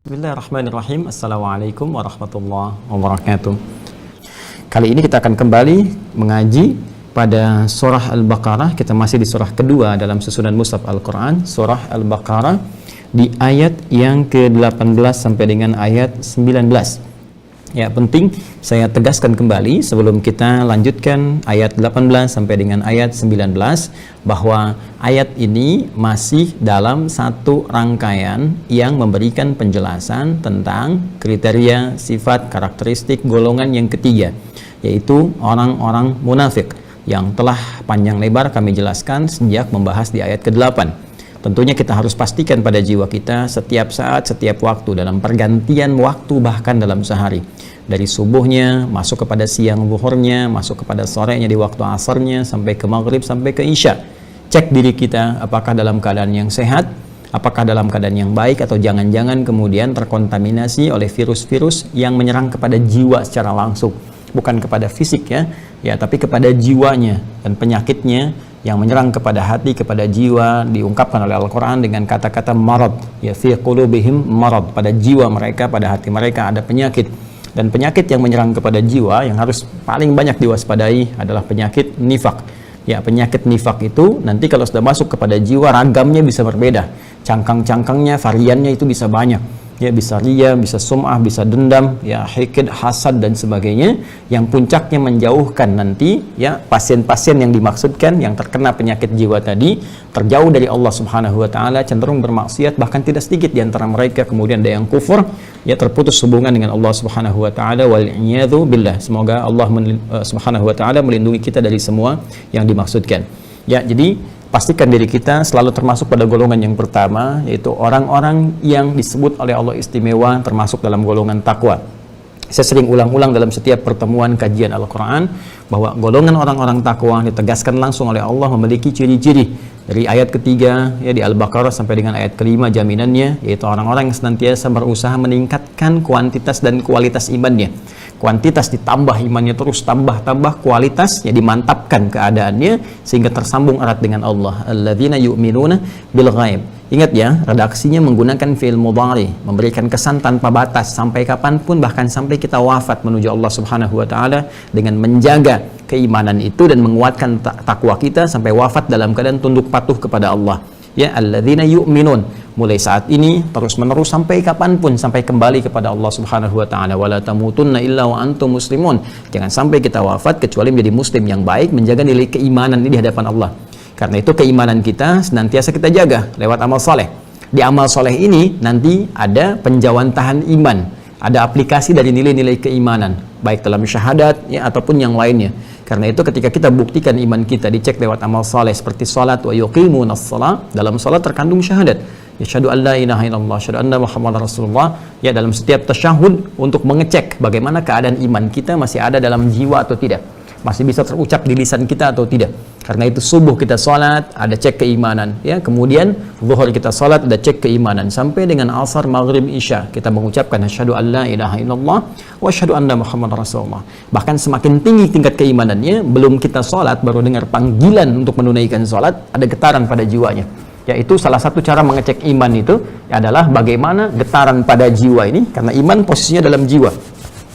Bismillahirrahmanirrahim. Assalamualaikum warahmatullahi wabarakatuh. Kali ini kita akan kembali mengaji pada surah Al-Baqarah. Kita masih di surah kedua dalam susunan mushaf Al-Quran, surah Al-Baqarah, di ayat yang ke-18 sampai dengan ayat 19. Ya, penting saya tegaskan kembali sebelum kita lanjutkan ayat 18 sampai dengan ayat 19 bahwa ayat ini masih dalam satu rangkaian yang memberikan penjelasan tentang kriteria, sifat, karakteristik golongan yang ketiga, yaitu orang-orang munafik yang telah panjang lebar kami jelaskan sejak membahas di ayat ke-8. Tentunya kita harus pastikan pada jiwa kita setiap saat, setiap waktu, dalam pergantian waktu, bahkan dalam sehari, dari subuhnya masuk kepada siang zuhurnya, masuk kepada sorenya di waktu asarnya, sampai ke maghrib, sampai ke isya. Cek diri kita apakah dalam keadaan yang sehat, apakah dalam keadaan yang baik, atau jangan-jangan kemudian terkontaminasi oleh virus-virus yang menyerang kepada jiwa secara langsung, bukan kepada fisik ya, tapi kepada jiwanya. Dan penyakitnya yang menyerang kepada hati, kepada jiwa, diungkapkan oleh Al-Quran dengan kata-kata marad, ya, fi qulubihim marad, pada jiwa mereka, pada hati mereka ada penyakit. Dan penyakit yang menyerang kepada jiwa yang harus paling banyak diwaspadai adalah penyakit nifak. Ya, penyakit nifak itu nanti kalau sudah masuk kepada jiwa, ragamnya bisa berbeda, cangkang-cangkangnya, variannya itu bisa banyak. Ya, bisa riya, bisa sum'ah, bisa dendam, ya, hikid, hasad, dan sebagainya, yang puncaknya menjauhkan nanti ya pasien-pasien yang dimaksudkan yang terkena penyakit jiwa tadi terjauh dari Allah Subhanahu wa taala, cenderung bermaksiat, bahkan tidak sedikit di antara mereka kemudian ada yang kufur, ya, terputus hubungan dengan Allah Subhanahu wa taala, wal iyadzu billah. Semoga Allah Subhanahu wa taala melindungi kita dari semua yang dimaksudkan. Ya, jadi pastikan diri kita selalu termasuk pada golongan yang pertama, yaitu orang-orang yang disebut oleh Allah istimewa, termasuk dalam golongan takwa. Saya sering ulang-ulang dalam setiap pertemuan kajian Al-Quran bahwa golongan orang-orang takwa ditegaskan langsung oleh Allah memiliki ciri-ciri. Dari ayat ketiga ya di Al-Baqarah sampai dengan ayat kelima jaminannya, yaitu orang-orang yang senantiasa berusaha meningkatkan kuantitas dan kualitas imannya. Kuantitas ditambah imannya, terus tambah kualitas, ya, dimantapkan keadaannya sehingga tersambung erat dengan Allah. Alladzina yu'minuna bil ghaib. Ingat ya, redaksinya menggunakan fi'il mudhari, memberikan kesan tanpa batas sampai kapanpun, bahkan sampai kita wafat menuju Allah Subhanahu wa taala, dengan menjaga keimanan itu dan menguatkan takwa kita sampai wafat dalam keadaan tunduk patuh kepada Allah. Ya, alladzina yu'minun, mulai saat ini terus menerus sampai kapanpun, sampai kembali kepada Allah Subhanahu wa taala. Wala tamutunna illa wa antum muslimun. Jangan sampai kita wafat kecuali menjadi muslim yang baik, menjaga nilai keimanan ini di hadapan Allah. Karena itu keimanan kita senantiasa kita jaga lewat amal soleh. Di amal soleh ini nanti ada penjawantahan iman, ada aplikasi dari nilai-nilai keimanan, baik dalam syahadat ya ataupun yang lainnya. Karena itu ketika kita buktikan iman kita, dicek lewat amal saleh seperti salat, wa yuqimunas shalah, dalam salat terkandung syahadat, asyhadu an la ilaha illallah, asyhadu anna muhammadar rasulullah, ya, dalam setiap tasyahud untuk mengecek bagaimana keadaan iman kita masih ada dalam jiwa atau tidak, masih bisa terucap di lisan kita atau tidak. Karena itu subuh kita salat, ada cek keimanan, ya, kemudian zuhur kita salat, ada cek keimanan, sampai dengan asar, maghrib, isya kita mengucapkan asyhadu an la ilaha illallah wa asyhadu anna muhammadar rasulullah. Bahkan semakin tinggi tingkat keimanannya, belum kita salat baru dengar panggilan untuk menunaikan salat, ada getaran pada jiwanya. Yaitu salah satu cara mengecek iman itu adalah bagaimana getaran pada jiwa ini, karena iman posisinya dalam jiwa.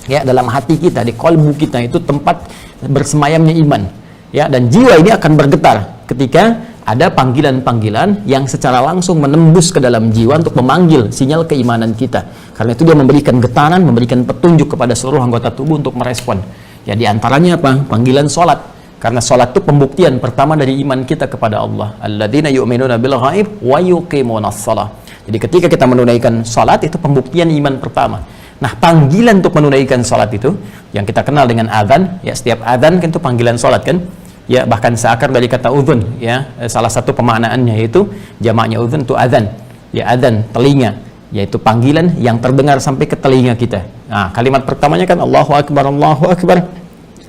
Ya, dalam hati kita, di kolbu kita itu tempat bersemayamnya iman. Ya, dan jiwa ini akan bergetar ketika ada panggilan-panggilan yang secara langsung menembus ke dalam jiwa untuk memanggil sinyal keimanan kita. Karena itu dia memberikan getaran, memberikan petunjuk kepada seluruh anggota tubuh untuk merespon. Ya, di antaranya apa? Panggilan sholat. Karena sholat itu pembuktian pertama dari iman kita kepada Allah. Alladzina yu'minuna bil ghaib wa yuqimunas shalah. Jadi ketika kita menunaikan sholat, itu pembuktian iman pertama. Nah, panggilan untuk menunaikan sholat itu yang kita kenal dengan adzan, ya, setiap adzan kan itu panggilan sholat kan, ya, bahkan seakar dari kata udhun, ya, salah satu pemaknaannya yaitu jamaknya udhun itu adzan, ya, adzan telinga, yaitu panggilan yang terdengar sampai ke telinga kita. Nah, kalimat pertamanya kan Allahu Akbar,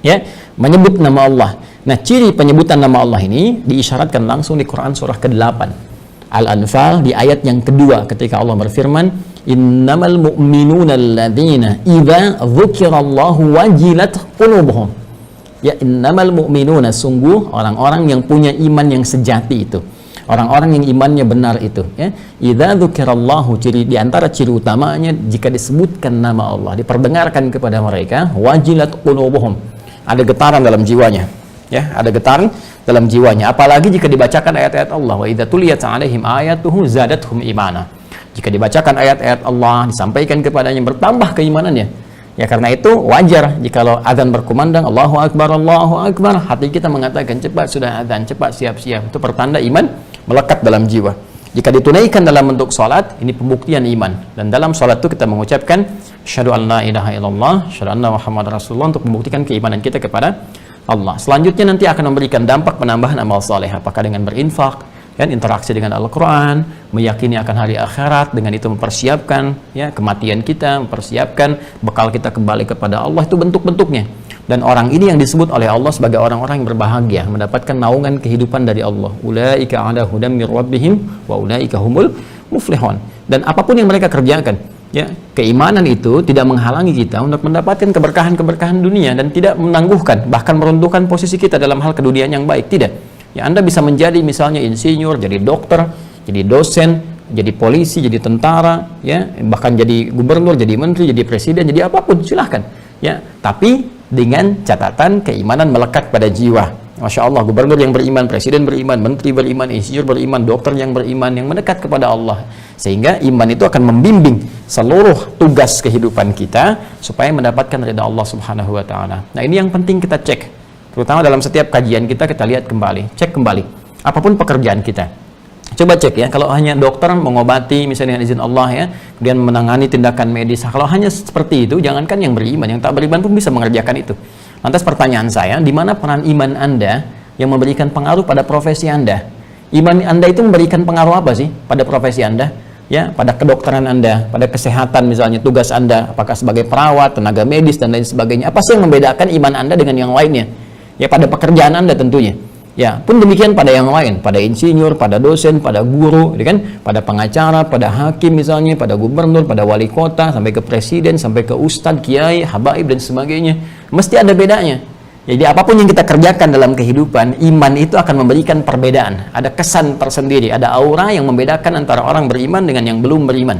ya, menyebut nama Allah. Nah, ciri penyebutan nama Allah ini diisyaratkan langsung di Quran surah ke-8 Al-Anfal di ayat yang kedua, ketika Allah berfirman, innamal mu'minuna alladzina idza dzukirallahu wajilat qulubuhum. Ya, innamal mu'minuna, sungguh orang-orang yang punya iman yang sejati itu Orang-orang yang imannya benar itu, ya. Idza dzukirallahu, di antara ciri utamanya jika disebutkan nama Allah, diperdengarkan kepada mereka, wajilat qulubuhum. Ada getaran dalam jiwanya, ya, ada getaran dalam jiwanya. Apalagi jika dibacakan ayat-ayat Allah, wa idza tuliyat 'alaihim ayatuhu zadatuhum imana. Jika dibacakan ayat-ayat Allah, disampaikan kepadanya, bertambah keimanannya. Ya, karena itu wajar jikalau azan berkumandang Allahu Akbar, hati kita mengatakan cepat sudah azan, cepat siap-siap. Itu pertanda iman melekat dalam jiwa. Jika ditunaikan dalam bentuk salat, ini pembuktian iman. Dan dalam salat itu kita mengucapkan asyhadu an la ilaha illallah, asyhadu anna muhammadar rasulullah, untuk membuktikan keimanan kita kepada Allah. Selanjutnya nanti akan memberikan dampak penambahan amal saleh, apakah dengan berinfak, kan, interaksi dengan Al-Quran, meyakini akan hari akhirat, dengan itu mempersiapkan, ya, kematian kita, mempersiapkan bekal kita kembali kepada Allah. Itu bentuk-bentuknya. Dan orang ini yang disebut oleh Allah sebagai orang-orang yang berbahagia, mendapatkan naungan kehidupan dari Allah. Ulaika ala hudam mir rabbihim wa ulaika humul muflihun. Dan apapun yang mereka kerjakan, ya, keimanan itu tidak menghalangi kita untuk mendapatkan keberkahan-keberkahan dunia dan tidak menangguhkan, bahkan meruntuhkan posisi kita dalam hal keduniaan yang baik. Tidak. Ya, Anda bisa menjadi misalnya insinyur, jadi dokter, jadi dosen, jadi polisi, jadi tentara, ya, bahkan jadi gubernur, jadi menteri, jadi presiden, jadi apapun, silahkan. Ya, tapi dengan catatan keimanan melekat pada jiwa. Masya Allah, gubernur yang beriman, presiden beriman, menteri beriman, insinyur beriman, dokter yang beriman, yang mendekat kepada Allah. Sehingga iman itu akan membimbing seluruh tugas kehidupan kita supaya mendapatkan ridha Allah Subhanahu wa Ta'ala. Nah, ini yang penting kita cek, terutama dalam setiap kajian kita lihat kembali, cek kembali apapun pekerjaan kita. Coba cek, ya, kalau hanya dokter mengobati misalnya dengan izin Allah, ya, kemudian menangani tindakan medis, kalau hanya seperti itu, jangankan yang beriman, yang tak beriman pun bisa mengerjakan itu. Lantas pertanyaan saya, di mana peran iman Anda yang memberikan pengaruh pada profesi Anda? Iman Anda itu memberikan pengaruh apa sih pada profesi Anda? Ya, pada kedokteran Anda, pada kesehatan misalnya, tugas Anda, apakah sebagai perawat, tenaga medis, dan lain sebagainya. Apa sih yang membedakan iman Anda dengan yang lainnya? Ya, pada pekerjaan Anda tentunya. Ya, pun demikian pada yang lain, pada insinyur, pada dosen, pada guru, ya kan? Pada pengacara, pada hakim misalnya, pada gubernur, pada wali kota, sampai ke presiden, sampai ke ustadz, kiai, habaib, dan sebagainya. Mesti ada bedanya. Jadi apapun yang kita kerjakan dalam kehidupan, iman itu akan memberikan perbedaan. Ada kesan tersendiri, ada aura yang membedakan antara orang beriman dengan yang belum beriman.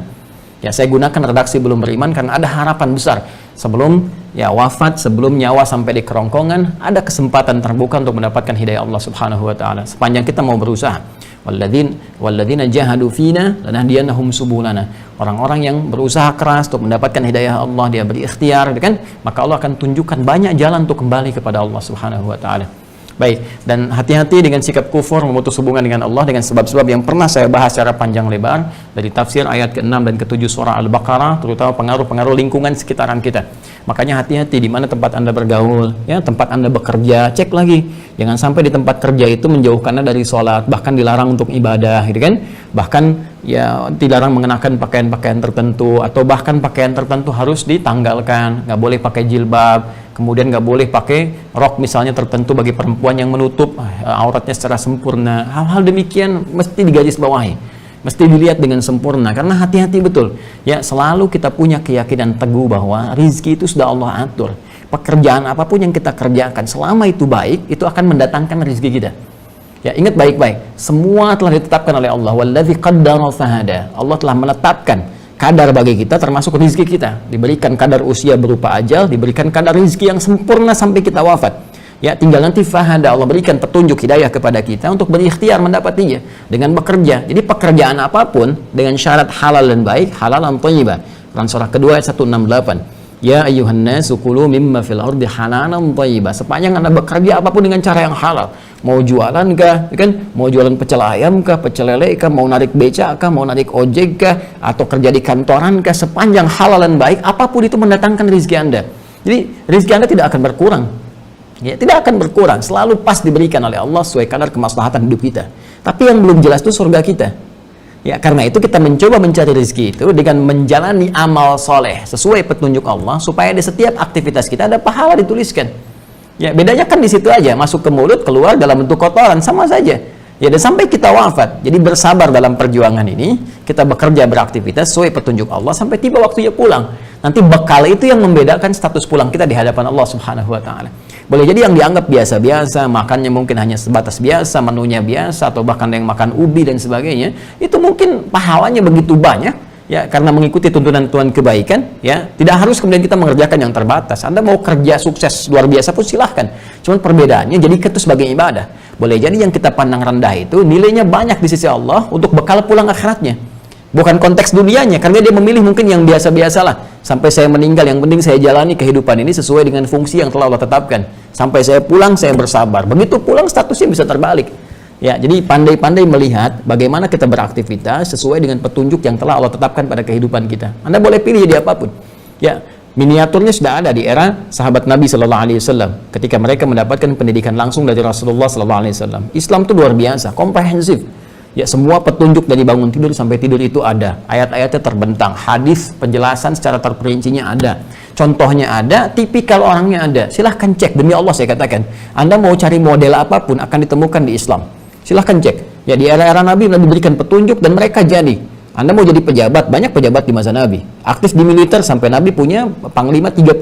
Ya, saya gunakan redaksi belum beriman karena ada harapan besar. Sebelum ya wafat, sebelum nyawa sampai di kerongkongan, ada kesempatan terbuka untuk mendapatkan hidayah Allah Subhanahu wa Ta'ala. Sepanjang kita mau berusaha. Walladzina jahadu fina lanahdiyannahum subulana. Orang-orang yang berusaha keras untuk mendapatkan hidayah Allah, dia berikhtiar, kan? Maka Allah akan tunjukkan banyak jalan untuk kembali kepada Allah Subhanahu wa Ta'ala. Baik, dan hati-hati dengan sikap kufur, memutus hubungan dengan Allah dengan sebab-sebab yang pernah saya bahas secara panjang lebar dari tafsir ayat ke-6 dan ke-7 surah Al-Baqarah, terutama pengaruh-pengaruh lingkungan sekitaran kita. Makanya hati-hati di mana tempat Anda bergaul, ya, tempat Anda bekerja, cek lagi. Jangan sampai di tempat kerja itu menjauhkan Anda dari sholat, bahkan dilarang untuk ibadah, gitu kan? Bahkan ya dilarang mengenakan pakaian-pakaian tertentu, atau bahkan pakaian tertentu harus ditanggalkan, nggak boleh pakai jilbab. Kemudian nggak boleh pakai rok misalnya tertentu bagi perempuan yang menutup auratnya secara sempurna. Hal-hal demikian mesti digarisbawahi, mesti dilihat dengan sempurna, karena hati-hati betul. Ya, selalu kita punya keyakinan teguh bahwa rizki itu sudah Allah atur. Pekerjaan apapun yang kita kerjakan, selama itu baik, itu akan mendatangkan rizki kita. Ya, ingat baik-baik, semua telah ditetapkan oleh Allah. Walladzi qaddara fahada. Allah telah menetapkan kadar bagi kita, termasuk rizki kita. Diberikan kadar usia berupa ajal, diberikan kadar rizki yang sempurna sampai kita wafat. Ya, tinggal nanti fahada, Allah berikan petunjuk hidayah kepada kita untuk berikhtiar mendapatinya dengan bekerja. Jadi pekerjaan apapun dengan syarat halal dan baik, halalan thayyibah. Quran surah kedua ayat 168. Ya ayyuhan nasu kulu mimma fil ardi halalan thayyibah. Sepanjang Anda bekerja apapun dengan cara yang halal. Mau jualan kah, kan? Mau jualan pecel ayam kah, pecel lele kah, mau narik beca kah, mau narik ojek kah, atau kerja di kantoran kah, sepanjang halal dan baik, apapun itu mendatangkan rezeki Anda. Jadi rezeki Anda tidak akan berkurang. Ya, tidak akan berkurang, selalu pas diberikan oleh Allah sesuai kadar kemaslahatan hidup kita. Tapi yang belum jelas itu surga kita. Ya, karena itu kita mencoba mencari rezeki itu dengan menjalani amal soleh sesuai petunjuk Allah, supaya di setiap aktivitas kita ada pahala dituliskan. Ya, bedanya kan di situ aja, masuk ke mulut, keluar dalam bentuk kotoran, sama saja. Ya, dan sampai kita wafat. Jadi bersabar dalam perjuangan ini, kita bekerja, beraktivitas sesuai petunjuk Allah sampai tiba waktunya pulang. Nanti bekal itu yang membedakan status pulang kita di hadapan Allah Subhanahu wa Ta'ala. Boleh jadi yang dianggap biasa-biasa, makannya mungkin hanya sebatas biasa, menunya biasa, atau bahkan yang makan ubi dan sebagainya, itu mungkin pahalanya begitu banyak, ya, karena mengikuti tuntunan Tuhan kebaikan, ya. Tidak harus kemudian kita mengerjakan yang terbatas. Anda mau kerja sukses luar biasa pun silahkan. Cuman perbedaannya jadikan itu sebagai ibadah. Boleh jadi yang kita pandang rendah itu nilainya banyak di sisi Allah untuk bekal pulang akhiratnya. Bukan konteks dunianya, karena dia memilih mungkin yang biasa-biasalah. Sampai saya meninggal, yang penting saya jalani kehidupan ini sesuai dengan fungsi yang telah Allah tetapkan. Sampai saya pulang, saya bersabar. Begitu pulang, statusnya bisa terbalik. Ya, jadi pandai-pandai melihat bagaimana kita beraktivitas sesuai dengan petunjuk yang telah Allah tetapkan pada kehidupan kita. Anda boleh pilih jadi apapun. Ya, miniaturnya sudah ada di era sahabat Nabi Shallallahu Alaihi Wasallam ketika mereka mendapatkan pendidikan langsung dari Rasulullah Shallallahu Alaihi Wasallam. Islam itu luar biasa, komprehensif. Ya, semua petunjuk dari bangun tidur sampai tidur itu ada. Ayat-ayatnya terbentang, hadis penjelasan secara terperincinya ada. Contohnya ada, tipikal orangnya ada. Silahkan cek, demi Allah saya katakan. Anda mau cari model apapun akan ditemukan di Islam. Silahkan cek. Ya, di era-era Nabi diberikan petunjuk dan mereka jadi. Anda mau jadi pejabat, banyak pejabat di masa Nabi. Aktif di militer sampai Nabi punya panglima 38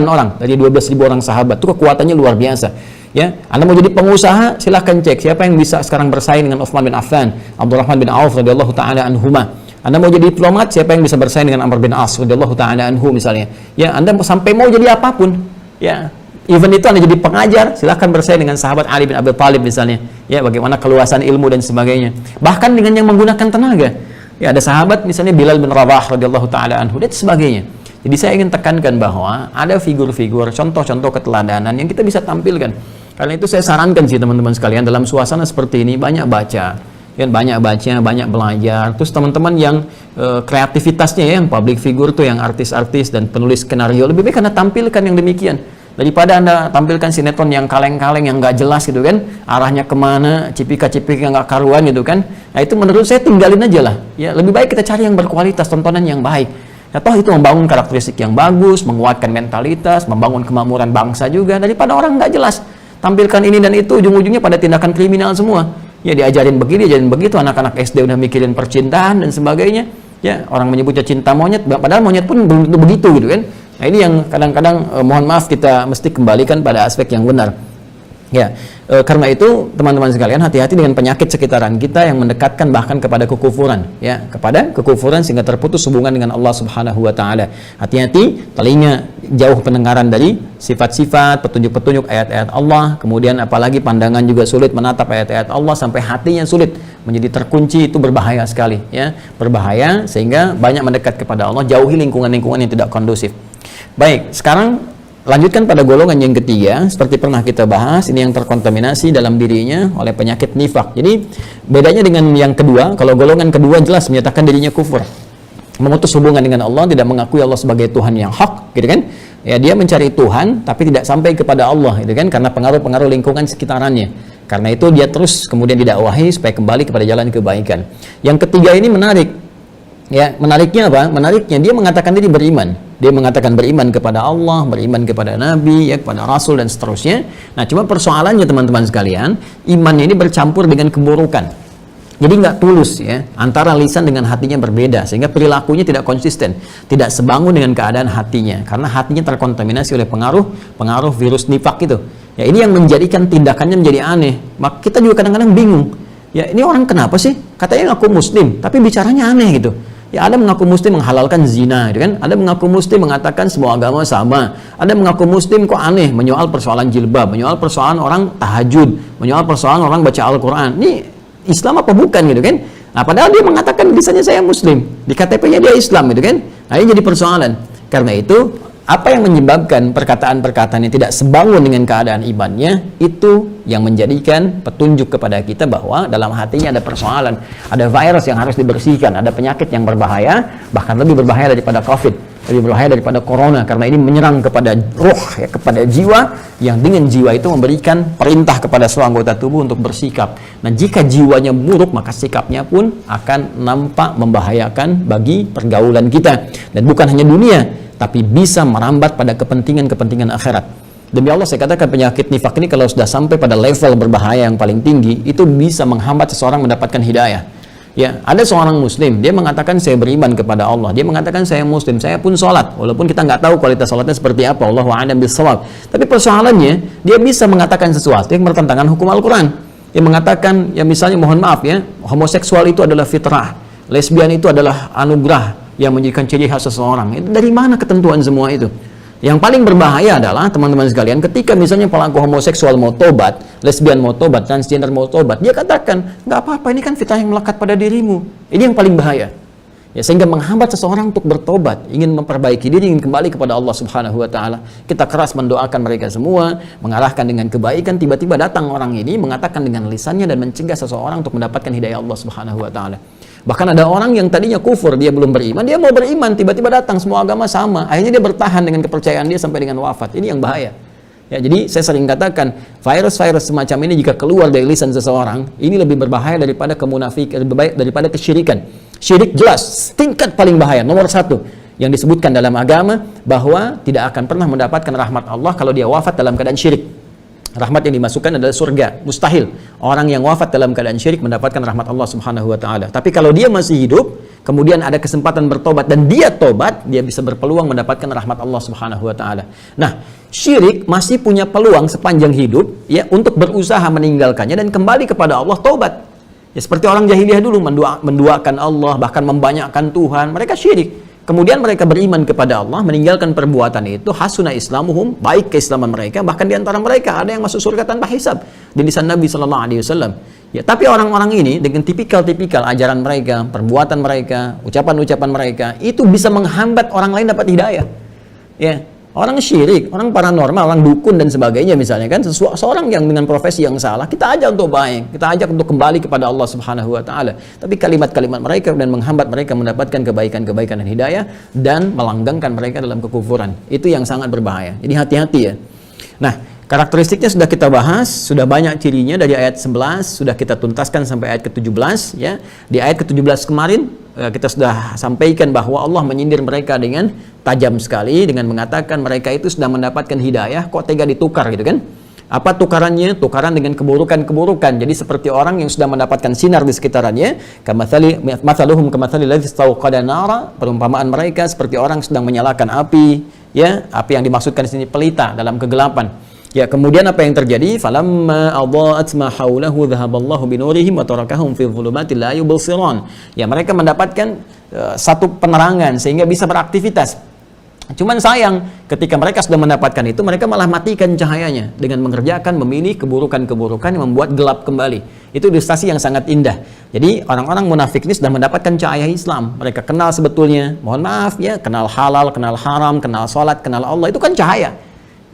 orang dari 12.000 orang sahabat. Itu kekuatannya luar biasa. Ya, Anda mau jadi pengusaha, silahkan cek siapa yang bisa sekarang bersaing dengan Utsman bin Affan, Abdurrahman bin Auf radhiyallahu taala anhuma. Anda mau jadi diplomat, siapa yang bisa bersaing dengan Amr bin As radhiyallahu taala anhu misalnya. Ya, Anda sampai mau jadi apapun, ya. Even itu Anda jadi pengajar, silahkan bersaing dengan sahabat Ali bin Abi Thalib misalnya. Ya, bagaimana keluasan ilmu dan sebagainya. Bahkan dengan yang menggunakan tenaga. Ya, ada sahabat misalnya Bilal bin Rabah radhiyallahu taala anhu dan sebagainya. Jadi saya ingin tekankan bahwa ada figur-figur, contoh-contoh keteladanan yang kita bisa tampilkan. Karena itu saya sarankan sih teman-teman sekalian, dalam suasana seperti ini banyak baca, ya, banyak belajar. Terus teman-teman yang kreativitasnya ya, yang public figure tuh, yang artis-artis dan penulis skenario, lebih baik Anda tampilkan yang demikian daripada Anda tampilkan sinetron yang kaleng-kaleng, yang nggak jelas gitu kan, arahnya kemana, cipika-cipika nggak karuan gitu kan. Nah itu menurut saya tinggalin aja lah. Ya, lebih baik kita cari yang berkualitas, tontonan yang baik. Ya, toh itu membangun karakteristik yang bagus, menguatkan mentalitas, membangun kemakmuran bangsa juga, daripada orang nggak jelas. Tampilkan ini dan itu, ujung-ujungnya pada tindakan kriminal semua. Ya, diajarin begini, diajarin begitu, anak-anak SD udah mikirin percintaan dan sebagainya. Ya, orang menyebutnya cinta monyet, padahal monyet pun belum tentu begitu gitu kan. Nah, ini yang kadang-kadang mohon maaf kita mesti kembalikan pada aspek yang benar. Ya, karena itu teman-teman sekalian, hati-hati dengan penyakit sekitaran kita yang mendekatkan bahkan kepada kekufuran, ya, kepada kekufuran sehingga terputus hubungan dengan Allah Subhanahu wa taala. Hati-hati, telinga jauh pendengaran dari sifat-sifat, petunjuk-petunjuk ayat-ayat Allah, kemudian apalagi pandangan juga sulit menatap ayat-ayat Allah sampai hatinya sulit menjadi terkunci, itu berbahaya sekali, ya. Berbahaya sehingga banyak mendekat kepada Allah, jauhi lingkungan-lingkungan yang tidak kondusif. Baik, sekarang lanjutkan pada golongan yang ketiga, seperti pernah kita bahas, ini yang terkontaminasi dalam dirinya oleh penyakit nifak. Jadi bedanya dengan yang kedua, kalau golongan kedua jelas menyatakan dirinya kufur, memutus hubungan dengan Allah, tidak mengakui Allah sebagai Tuhan yang hak, gitu kan? Ya, dia mencari Tuhan tapi tidak sampai kepada Allah, gitu kan? Karena pengaruh-pengaruh lingkungan sekitarannya. Karena itu dia terus kemudian didakwahi supaya kembali kepada jalan kebaikan. Yang ketiga ini menarik. Ya, menariknya apa? Menariknya dia mengatakan diri beriman. Dia mengatakan beriman kepada Allah, beriman kepada Nabi, ya, kepada Rasul dan seterusnya. Nah, cuma persoalannya teman-teman sekalian, imannya ini bercampur dengan keburukan. Jadi nggak tulus, ya, antara lisan dengan hatinya berbeda, sehingga perilakunya tidak konsisten, tidak sebangun dengan keadaan hatinya, karena hatinya terkontaminasi oleh pengaruh virus nifak itu. Ya, ini yang menjadikan tindakannya menjadi aneh. Maka kita juga kadang-kadang bingung. Ya, ini orang kenapa sih? Katanya ngaku muslim, tapi bicaranya aneh gitu. Ya, ada mengaku muslim menghalalkan zina, gitu kan? Ada mengaku muslim mengatakan semua agama sama. Ada mengaku muslim kok aneh menyoal persoalan jilbab, menyoal persoalan orang tahajud, menyoal persoalan orang baca Al-Qur'an. Ini Islam apa bukan gitu kan? Nah, padahal dia mengatakan misalnya saya muslim, di KTP-nya dia Islam gitu kan? Nah, ini jadi persoalan. Karena itu, apa yang menyebabkan perkataan-perkataan yang tidak sebangun dengan keadaan imannya, itu yang menjadikan petunjuk kepada kita bahwa dalam hatinya ada persoalan, ada virus yang harus dibersihkan, ada penyakit yang berbahaya, bahkan lebih berbahaya daripada COVID, lebih berbahaya daripada corona, karena ini menyerang kepada roh, ya, kepada jiwa, yang dengan jiwa itu memberikan perintah kepada seluruh anggota tubuh untuk bersikap. Nah, jika jiwanya buruk, maka sikapnya pun akan nampak membahayakan bagi pergaulan kita, dan bukan hanya dunia, tapi bisa merambat pada kepentingan-kepentingan akhirat. Demi Allah saya katakan penyakit nifak ini kalau sudah sampai pada level berbahaya yang paling tinggi, itu bisa menghambat seseorang mendapatkan hidayah. Ya, ada seorang muslim, dia mengatakan saya beriman kepada Allah, dia mengatakan saya muslim, saya pun sholat, walaupun kita nggak tahu kualitas sholatnya seperti apa, Allahu a'lam bishawab. Tapi persoalannya, dia bisa mengatakan sesuatu yang bertentangan hukum Al-Quran. Dia mengatakan, ya misalnya mohon maaf ya, homoseksual itu adalah fitrah, lesbian itu adalah anugerah yang menjadikan ciri khas seseorang. Itu dari mana ketentuan semua itu? Yang paling berbahaya adalah teman-teman sekalian, ketika misalnya pelaku homoseksual mau tobat, lesbian mau tobat, transgender mau tobat, dia katakan, nggak apa-apa, ini kan fitrah yang melekat pada dirimu. Ini yang paling bahaya. Ya, sehingga menghambat seseorang untuk bertobat, ingin memperbaiki diri, ingin kembali kepada Allah Subhanahu wa taala. Kita keras mendoakan mereka semua, mengarahkan dengan kebaikan, tiba-tiba datang orang ini mengatakan dengan lisannya dan mencegah seseorang untuk mendapatkan hidayah Allah Subhanahu wa taala. Bahkan ada orang yang tadinya kufur, dia belum beriman, dia mau beriman, tiba-tiba datang, semua agama sama. Akhirnya dia bertahan dengan kepercayaan dia sampai dengan wafat. Ini yang bahaya. Ya, jadi saya sering katakan, virus-virus semacam ini jika keluar dari lisan seseorang, ini lebih berbahaya daripada kemunafikan, lebih baik daripada kesyirikan. Syirik jelas, tingkat paling bahaya, nomor 1. Yang disebutkan dalam agama, bahwa tidak akan pernah mendapatkan rahmat Allah kalau dia wafat dalam keadaan syirik. Rahmat yang dimasukkan adalah surga, mustahil orang yang wafat dalam keadaan syirik mendapatkan rahmat Allah Subhanahu wa taala. Tapi kalau dia masih hidup, kemudian ada kesempatan bertobat dan dia tobat, dia bisa berpeluang mendapatkan rahmat Allah Subhanahu wa taala. Nah, syirik masih punya peluang sepanjang hidup ya untuk berusaha meninggalkannya dan kembali kepada Allah, tobat. Ya seperti orang jahiliyah dulu menduakan Allah, bahkan membanyakkan Tuhan, mereka syirik. Kemudian mereka beriman kepada Allah, meninggalkan perbuatan itu, hasuna islamuhum, baik keislaman mereka, bahkan di antara mereka ada yang masuk surga tanpa hisab di lisan Nabi sallallahu alaihi wasallam. Ya, tapi orang-orang ini dengan tipikal-tipikal ajaran mereka, perbuatan mereka, ucapan-ucapan mereka, itu bisa menghambat orang lain dapat hidayah. Ya, orang syirik, orang paranormal, orang dukun dan sebagainya misalnya kan, seorang yang dengan profesi yang salah, kita ajak untuk baik, kita ajak untuk kembali kepada Allah Subhanahu wa taala. Tapi kalimat-kalimat mereka dan menghambat mereka mendapatkan kebaikan-kebaikan dan hidayah dan melanggengkan mereka dalam kekufuran. Itu yang sangat berbahaya. Jadi hati-hati ya. Nah, karakteristiknya sudah kita bahas, sudah banyak cirinya dari ayat 11, sudah kita tuntaskan sampai ayat ke-17 ya. Di ayat ke-17 kemarin kita sudah sampaikan bahwa Allah menyindir mereka dengan tajam sekali dengan mengatakan mereka itu sudah mendapatkan hidayah, kok tega ditukar gitu kan. Apa tukarannya? Tukaran dengan keburukan-keburukan. Jadi seperti orang yang sudah mendapatkan sinar di sekitarannya, mathaluhum kamathali ladzi istawqada nara, perumpamaan mereka seperti orang sedang menyalakan api, ya, api yang dimaksudkan di sini pelita dalam kegelapan. Ya, kemudian apa yang terjadi? Falamma adha'at ma haulahu dhahaballahu binurihim wa tarakahum fi dhulumatin la yubsiran. Ya, mereka mendapatkan satu penerangan sehingga bisa beraktivitas. Cuman sayang, ketika mereka sudah mendapatkan itu, mereka malah matikan cahayanya dengan mengerjakan, memilih keburukan-keburukan yang membuat gelap kembali. Itu ilustrasi yang sangat indah. Jadi orang-orang munafik ini sudah mendapatkan cahaya Islam. Mereka kenal sebetulnya, mohon maaf ya, kenal halal, kenal haram, kenal sholat, kenal Allah, itu kan cahaya.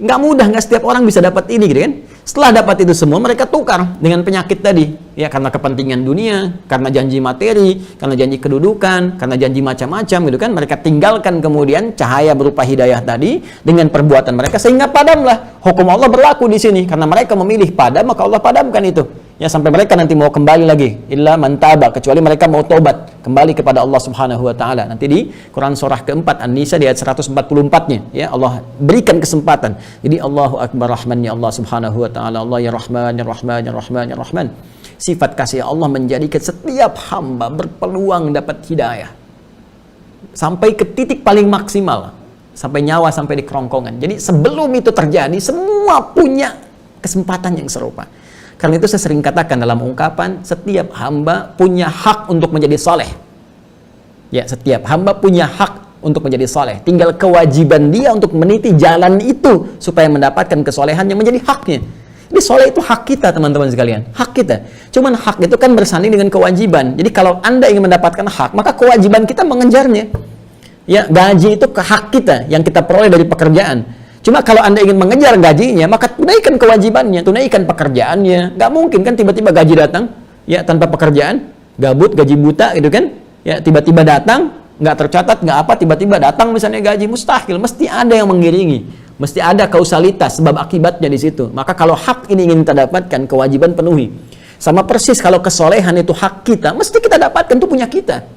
Nggak mudah, nggak setiap orang bisa dapat ini gitu kan. Setelah dapat itu semua, mereka tukar dengan penyakit tadi ya, karena kepentingan dunia, karena janji materi, karena janji kedudukan, karena janji macam-macam gitu kan. Mereka tinggalkan kemudian cahaya berupa hidayah tadi dengan perbuatan mereka, sehingga padamlah. Hukum Allah berlaku di sini karena mereka memilih padam, maka Allah padamkan itu ya, sampai mereka nanti mau kembali lagi, illa man taba, kecuali mereka mau tobat kembali kepada Allah Subhanahu wa taala. Nanti di Quran surah keempat An-Nisa di ayat 144-nya ya, Allah berikan kesempatan. Jadi Allahu akbar, rahmannya Allah Subhanahu wa taala, Allah ya Rahman ya Rahman ya Rahman ya Rahman. Sifat kasih Allah menjadikan setiap hamba berpeluang dapat hidayah sampai ke titik paling maksimal, sampai nyawa sampai di kerongkongan. Jadi sebelum itu terjadi, semua punya kesempatan yang serupa. Karena itu saya sering katakan dalam ungkapan, setiap hamba punya hak untuk menjadi soleh. Ya, setiap hamba punya hak untuk menjadi soleh. Tinggal kewajiban dia untuk meniti jalan itu supaya mendapatkan kesolehan yang menjadi haknya. Jadi soleh itu hak kita teman-teman sekalian, hak kita. Cuman hak itu kan bersanding dengan kewajiban. Jadi kalau Anda ingin mendapatkan hak, maka kewajiban kita mengejarnya. Ya, gaji itu hak kita yang kita peroleh dari pekerjaan. Cuma kalau Anda ingin mengejar gajinya, maka tunaikan kewajibannya, tunaikan pekerjaannya. Nggak mungkin kan tiba-tiba gaji datang, ya tanpa pekerjaan, gabut, gaji buta gitu kan. Ya tiba-tiba datang, nggak tercatat, nggak apa, tiba-tiba datang misalnya gaji, mustahil. Mesti ada yang mengiringi, mesti ada kausalitas, sebab akibatnya di situ. Maka kalau hak ini ingin kita dapatkan, kewajiban penuhi. Sama persis kalau kesolehan itu hak kita, mesti kita dapatkan, itu punya kita.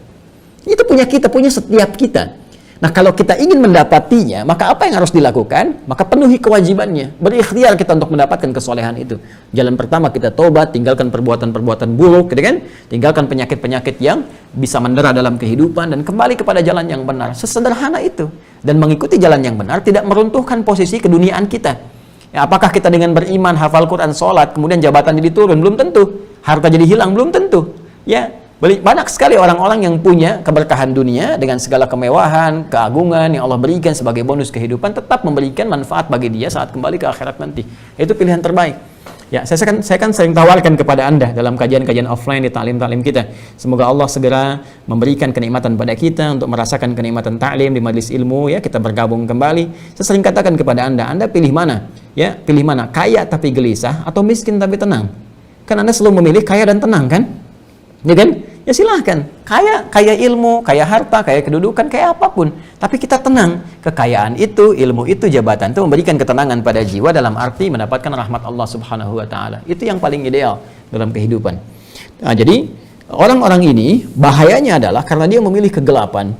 Itu punya kita, punya setiap kita. Nah, kalau kita ingin mendapatinya, maka apa yang harus dilakukan? Maka penuhi kewajibannya. Berikhtiar kita untuk mendapatkan kesolehan itu. Jalan pertama kita tobat, tinggalkan perbuatan-perbuatan buruk, gitu kan? Tinggalkan penyakit-penyakit yang bisa mendera dalam kehidupan dan kembali kepada jalan yang benar. Sesederhana itu. Dan mengikuti jalan yang benar tidak meruntuhkan posisi keduniaan kita. Ya, apakah kita dengan beriman, hafal Quran, sholat, kemudian jabatan jadi turun? Belum tentu. Harta jadi hilang? Belum tentu. Ya. Banyak sekali orang-orang yang punya keberkahan dunia dengan segala kemewahan, keagungan yang Allah berikan sebagai bonus kehidupan, tetap memberikan manfaat bagi dia saat kembali ke akhirat nanti. Itu pilihan terbaik. Ya, saya kan sering tawarkan kepada Anda dalam kajian-kajian offline di ta'lim-ta'lim kita. Semoga Allah segera memberikan kenikmatan pada kita untuk merasakan kenikmatan ta'lim di majelis ilmu, ya, kita bergabung kembali. Saya sering katakan kepada Anda pilih mana? Ya, pilih mana? Kaya tapi gelisah atau miskin tapi tenang? Kan Anda selalu memilih kaya dan tenang, kan? Ya kan? Ya silahkan, kaya ilmu, kaya harta, kaya kedudukan, kaya apapun. Tapi kita tenang, kekayaan itu, ilmu itu, jabatan itu memberikan ketenangan pada jiwa dalam arti mendapatkan rahmat Allah Subhanahu wa Ta'ala. Itu yang paling ideal dalam kehidupan. Nah, jadi orang-orang ini bahayanya adalah karena dia memilih kegelapan,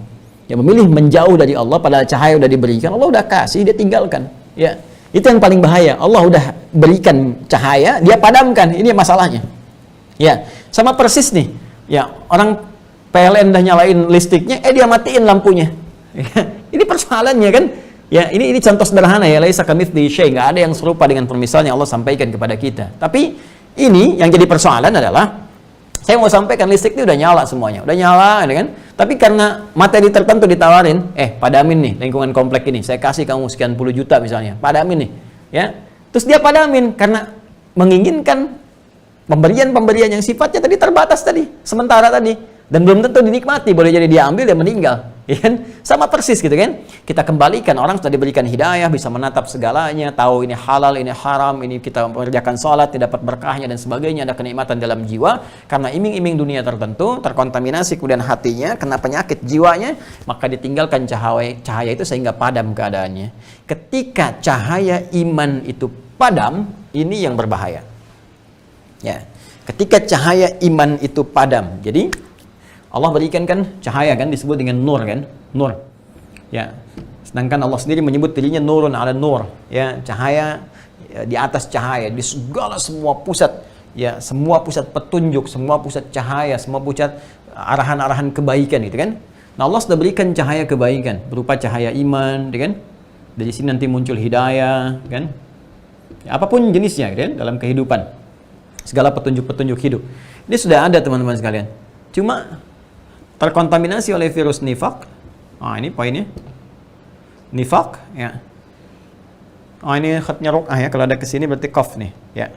dia memilih menjauh dari Allah, padahal cahaya sudah diberikan, Allah sudah kasih, dia tinggalkan. Ya, itu yang paling bahaya. Allah sudah berikan cahaya, dia padamkan. Ini masalahnya. Ya, sama persis nih. Ya, orang PLN dah nyalain listriknya, dia matiin lampunya. Ini persoalannya kan? Ya, ini contoh sederhana ya, laisa kamitslihi syai', enggak ada yang serupa dengan permisalan yang Allah sampaikan kepada kita. Tapi ini yang jadi persoalan adalah saya mau sampaikan listrik ini udah nyala semuanya, udah nyala, kan? Tapi karena materi tertentu ditawarin, padamin nih lingkungan komplek ini, saya kasih kamu sekian puluh juta misalnya, padamin nih, ya. Terus dia padamin karena menginginkan pemberian yang sifatnya tadi terbatas tadi, sementara tadi, dan belum tentu dinikmati, boleh jadi dia ambil dan meninggal, ya kan? Sama persis gitu kan? Kita kembalikan, orang sudah diberikan hidayah, bisa menatap segalanya, tahu ini halal, ini haram, ini kita mengerjakan sholat, tidak dapat berkahnya dan sebagainya, ada kenikmatan dalam jiwa, karena iming-iming dunia tertentu, terkontaminasi kemudian hatinya, kena penyakit jiwanya, maka ditinggalkan cahaya itu sehingga padam keadaannya. Ketika cahaya iman itu padam, ini yang berbahaya. Ya, ketika cahaya iman itu padam, jadi Allah berikan kan cahaya kan disebut dengan nur kan, nur. Ya, sedangkan Allah sendiri menyebut dirinya nurun ala nur, ya, cahaya ya, di atas cahaya, di segala semua pusat, ya, semua pusat petunjuk, semua pusat cahaya, semua pusat arahan-arahan kebaikan itu kan. Nah, Allah sudah berikan cahaya kebaikan berupa cahaya iman, kan? Dari sini nanti muncul hidayah, kan? Ya, apapun jenisnya, kan? Dalam kehidupan. Segala petunjuk-petunjuk hidup. Ini sudah ada teman-teman sekalian. Cuma terkontaminasi oleh virus nifak. Ini poinnya. Nifak, ya. Ini khatnya ruk'ah ya. Kalau ada kesini berarti qaf nih, ya.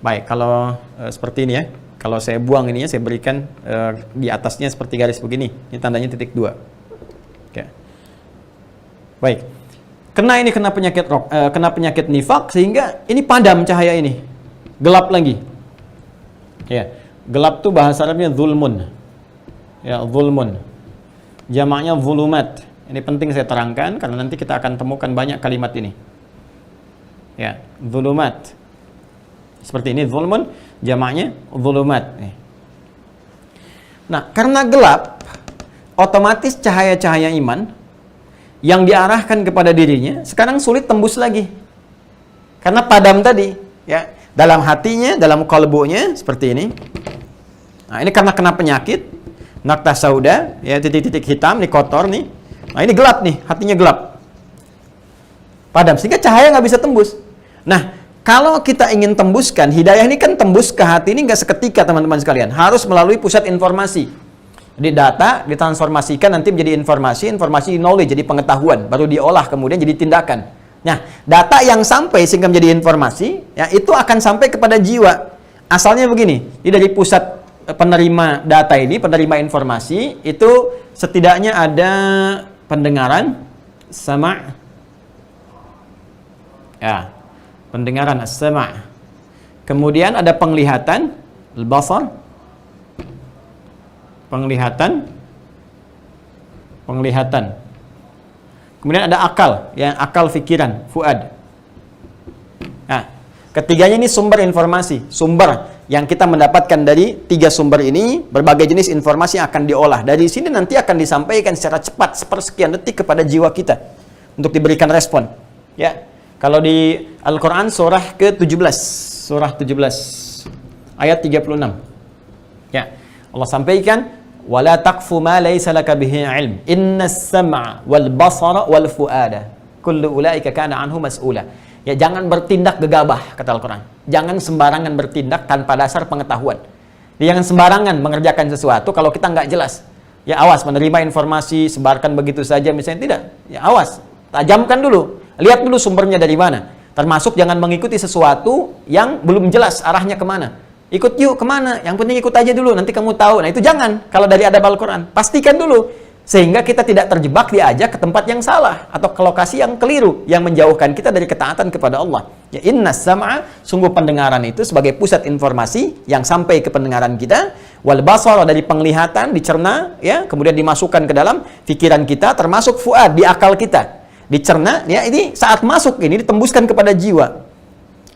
Baik, kalau seperti ini ya. Kalau saya buang ininya, saya berikan di atasnya seperti garis begini. Ini tandanya titik 2. Oke. Baik. Kena penyakit nifak sehingga ini padam cahaya ini. Gelap lagi. Ya, gelap tuh bahasa Arabnya zulmun. Ya, zulmun. Jamaknya zulumat. Ini penting saya terangkan karena nanti kita akan temukan banyak kalimat ini. Ya, zulumat. Seperti ini zulmun, jamaknya zulumat. Nah, karena gelap, otomatis cahaya-cahaya iman yang diarahkan kepada dirinya sekarang sulit tembus lagi. Karena padam tadi, ya. Dalam hatinya, dalam qalbunya seperti ini. Nah, ini karena kena penyakit nakta sauda, ya, titik-titik hitam, nih kotor nih. Nah, ini gelap nih, hatinya gelap. Padam sehingga cahaya nggak bisa tembus. Nah, kalau kita ingin tembuskan hidayah ini kan tembus ke hati ini nggak seketika teman-teman sekalian, harus melalui pusat informasi. Jadi data ditransformasikan nanti menjadi informasi knowledge jadi pengetahuan, baru diolah kemudian jadi tindakan. Nah, data yang sampai sehingga menjadi informasi, ya, itu akan sampai kepada jiwa. Asalnya begini, jadi dari pusat penerima data ini, penerima informasi, itu setidaknya ada pendengaran, sama, ya, pendengaran, sama. Kemudian ada penglihatan, al-basar, penglihatan. Kemudian ada akal, ya, akal fikiran, fuad. Nah, ketiganya ini sumber informasi, sumber yang kita mendapatkan dari 3 sumber ini, berbagai jenis informasi yang akan diolah. Dari sini nanti akan disampaikan secara cepat, sepersekian detik kepada jiwa kita untuk diberikan respon. Ya, kalau di Al-Quran surah ke-17, surah 17, ayat 36. Ya, Allah sampaikan, wala taqfu ma laysa laka bihi ilm, innas sam'a wal basara wal fuada, kullu ulaika kana anhu mas'ula. Ya, jangan bertindak gegabah, kata Al-Quran. Jangan sembarangan bertindak tanpa dasar pengetahuan. Jangan sembarangan mengerjakan sesuatu kalau kita nggak jelas. Ya, awas menerima informasi, sebarkan begitu saja misalnya, tidak. Ya, awas, tajamkan dulu. Lihat dulu sumbernya dari mana. Termasuk jangan mengikuti sesuatu yang belum jelas arahnya kemana. Ikut yuk kemana, yang penting ikut aja dulu, nanti kamu tahu. Nah, itu jangan. Kalau dari adab Al-Quran, pastikan dulu. Sehingga kita tidak terjebak diajak ke tempat yang salah atau ke lokasi yang keliru yang menjauhkan kita dari ketaatan kepada Allah. Ya, innas sam'a, sungguh pendengaran itu sebagai pusat informasi yang sampai ke pendengaran kita, wal basara, dari penglihatan dicerna, ya, kemudian dimasukkan ke dalam pikiran kita, termasuk fuad, di akal kita. Dicerna, ya, ini saat masuk ini ditembuskan kepada jiwa.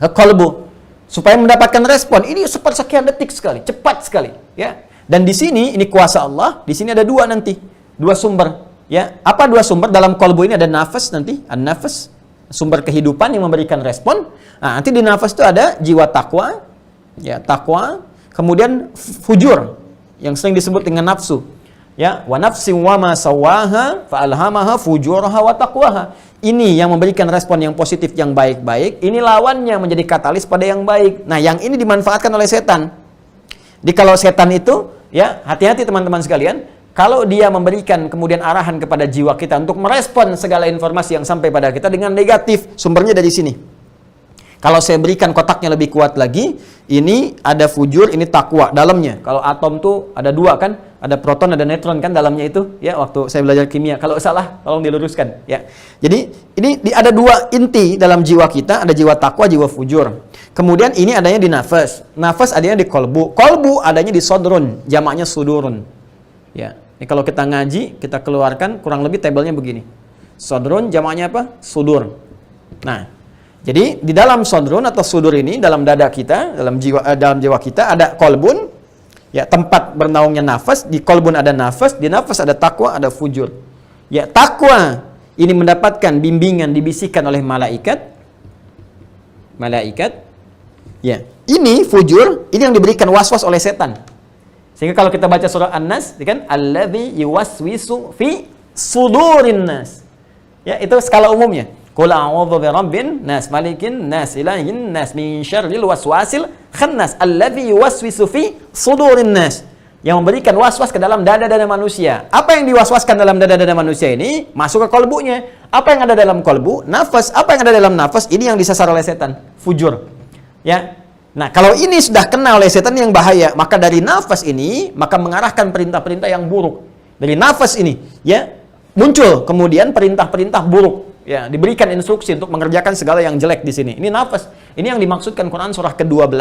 Qalbu, supaya mendapatkan respon. Ini sepersekian detik sekali, cepat sekali, ya. Dan di sini ini kuasa Allah, di sini ada 2 nanti. 2 sumber, ya. Apa 2 sumber? Dalam qalbu ini ada nafas nanti, an-nafas, sumber kehidupan yang memberikan respon. Nah, nanti di nafas itu ada jiwa takwa, ya, takwa, kemudian fujur yang sering disebut dengan nafsu. Ya, wa nafsin wa ma sawaha fa alhamaha fujuraha wa taqwaha. Ini yang memberikan respon yang positif, yang baik-baik. Ini lawannya menjadi katalis pada yang baik. Nah, yang ini dimanfaatkan oleh setan. Jadi kalau setan itu, ya, hati-hati teman-teman sekalian. Kalau dia memberikan kemudian arahan kepada jiwa kita untuk merespon segala informasi yang sampai pada kita dengan negatif, sumbernya dari sini. Kalau saya berikan kotaknya lebih kuat lagi, ini ada fujur, ini takwa dalamnya. Kalau atom tuh ada 2 kan, ada proton, ada neutron kan dalamnya itu, ya, waktu saya belajar kimia. Kalau salah, tolong diluruskan, ya. Jadi ini ada 2 inti dalam jiwa kita, ada jiwa takwa, jiwa fujur. Kemudian ini adanya di nafas. Nafas adanya di kolbu. Kolbu adanya di sodrun, jamaknya sudurun. Ya. Ini kalau kita ngaji, kita keluarkan kurang lebih tabelnya begini. Sodrun jamaknya apa? Sudur. Nah, jadi di dalam sodrun atau sudur ini, dalam dada kita, dalam jiwa kita ada kolbun, ya, tempat bernaungnya nafas. Di kolbun ada nafas, di nafas ada takwa, ada fujur. Ya, takwa ini mendapatkan bimbingan, dibisikkan oleh malaikat. Malaikat. Ya, ini fujur, ini yang diberikan waswas oleh setan. Sehingga kalau kita baca surah An-Nas, kan, alladzi yuwaswisu fi sudurin nas. Ya, itu skala umumnya. Qul a'udzu birabbin nas, malikin nas, ilahin nas, min syarril waswasil khannas, alladzi yuwaswisu fi sudurin nas. Yang memberikan waswas ke dalam dada-dada manusia. Apa yang diwaswaskan dalam dada-dada manusia ini masuk ke kolbunya. Apa yang ada dalam kolbu? Nafas. Apa yang ada dalam nafas? Ini yang disasar oleh setan. Fujur. Ya. Nah, kalau ini sudah kena oleh setan yang bahaya, maka dari nafas ini, maka mengarahkan perintah-perintah yang buruk. Dari nafas ini, ya, muncul kemudian perintah-perintah buruk. Ya, diberikan instruksi untuk mengerjakan segala yang jelek di sini. Ini nafas. Ini yang dimaksudkan Quran surah ke-12,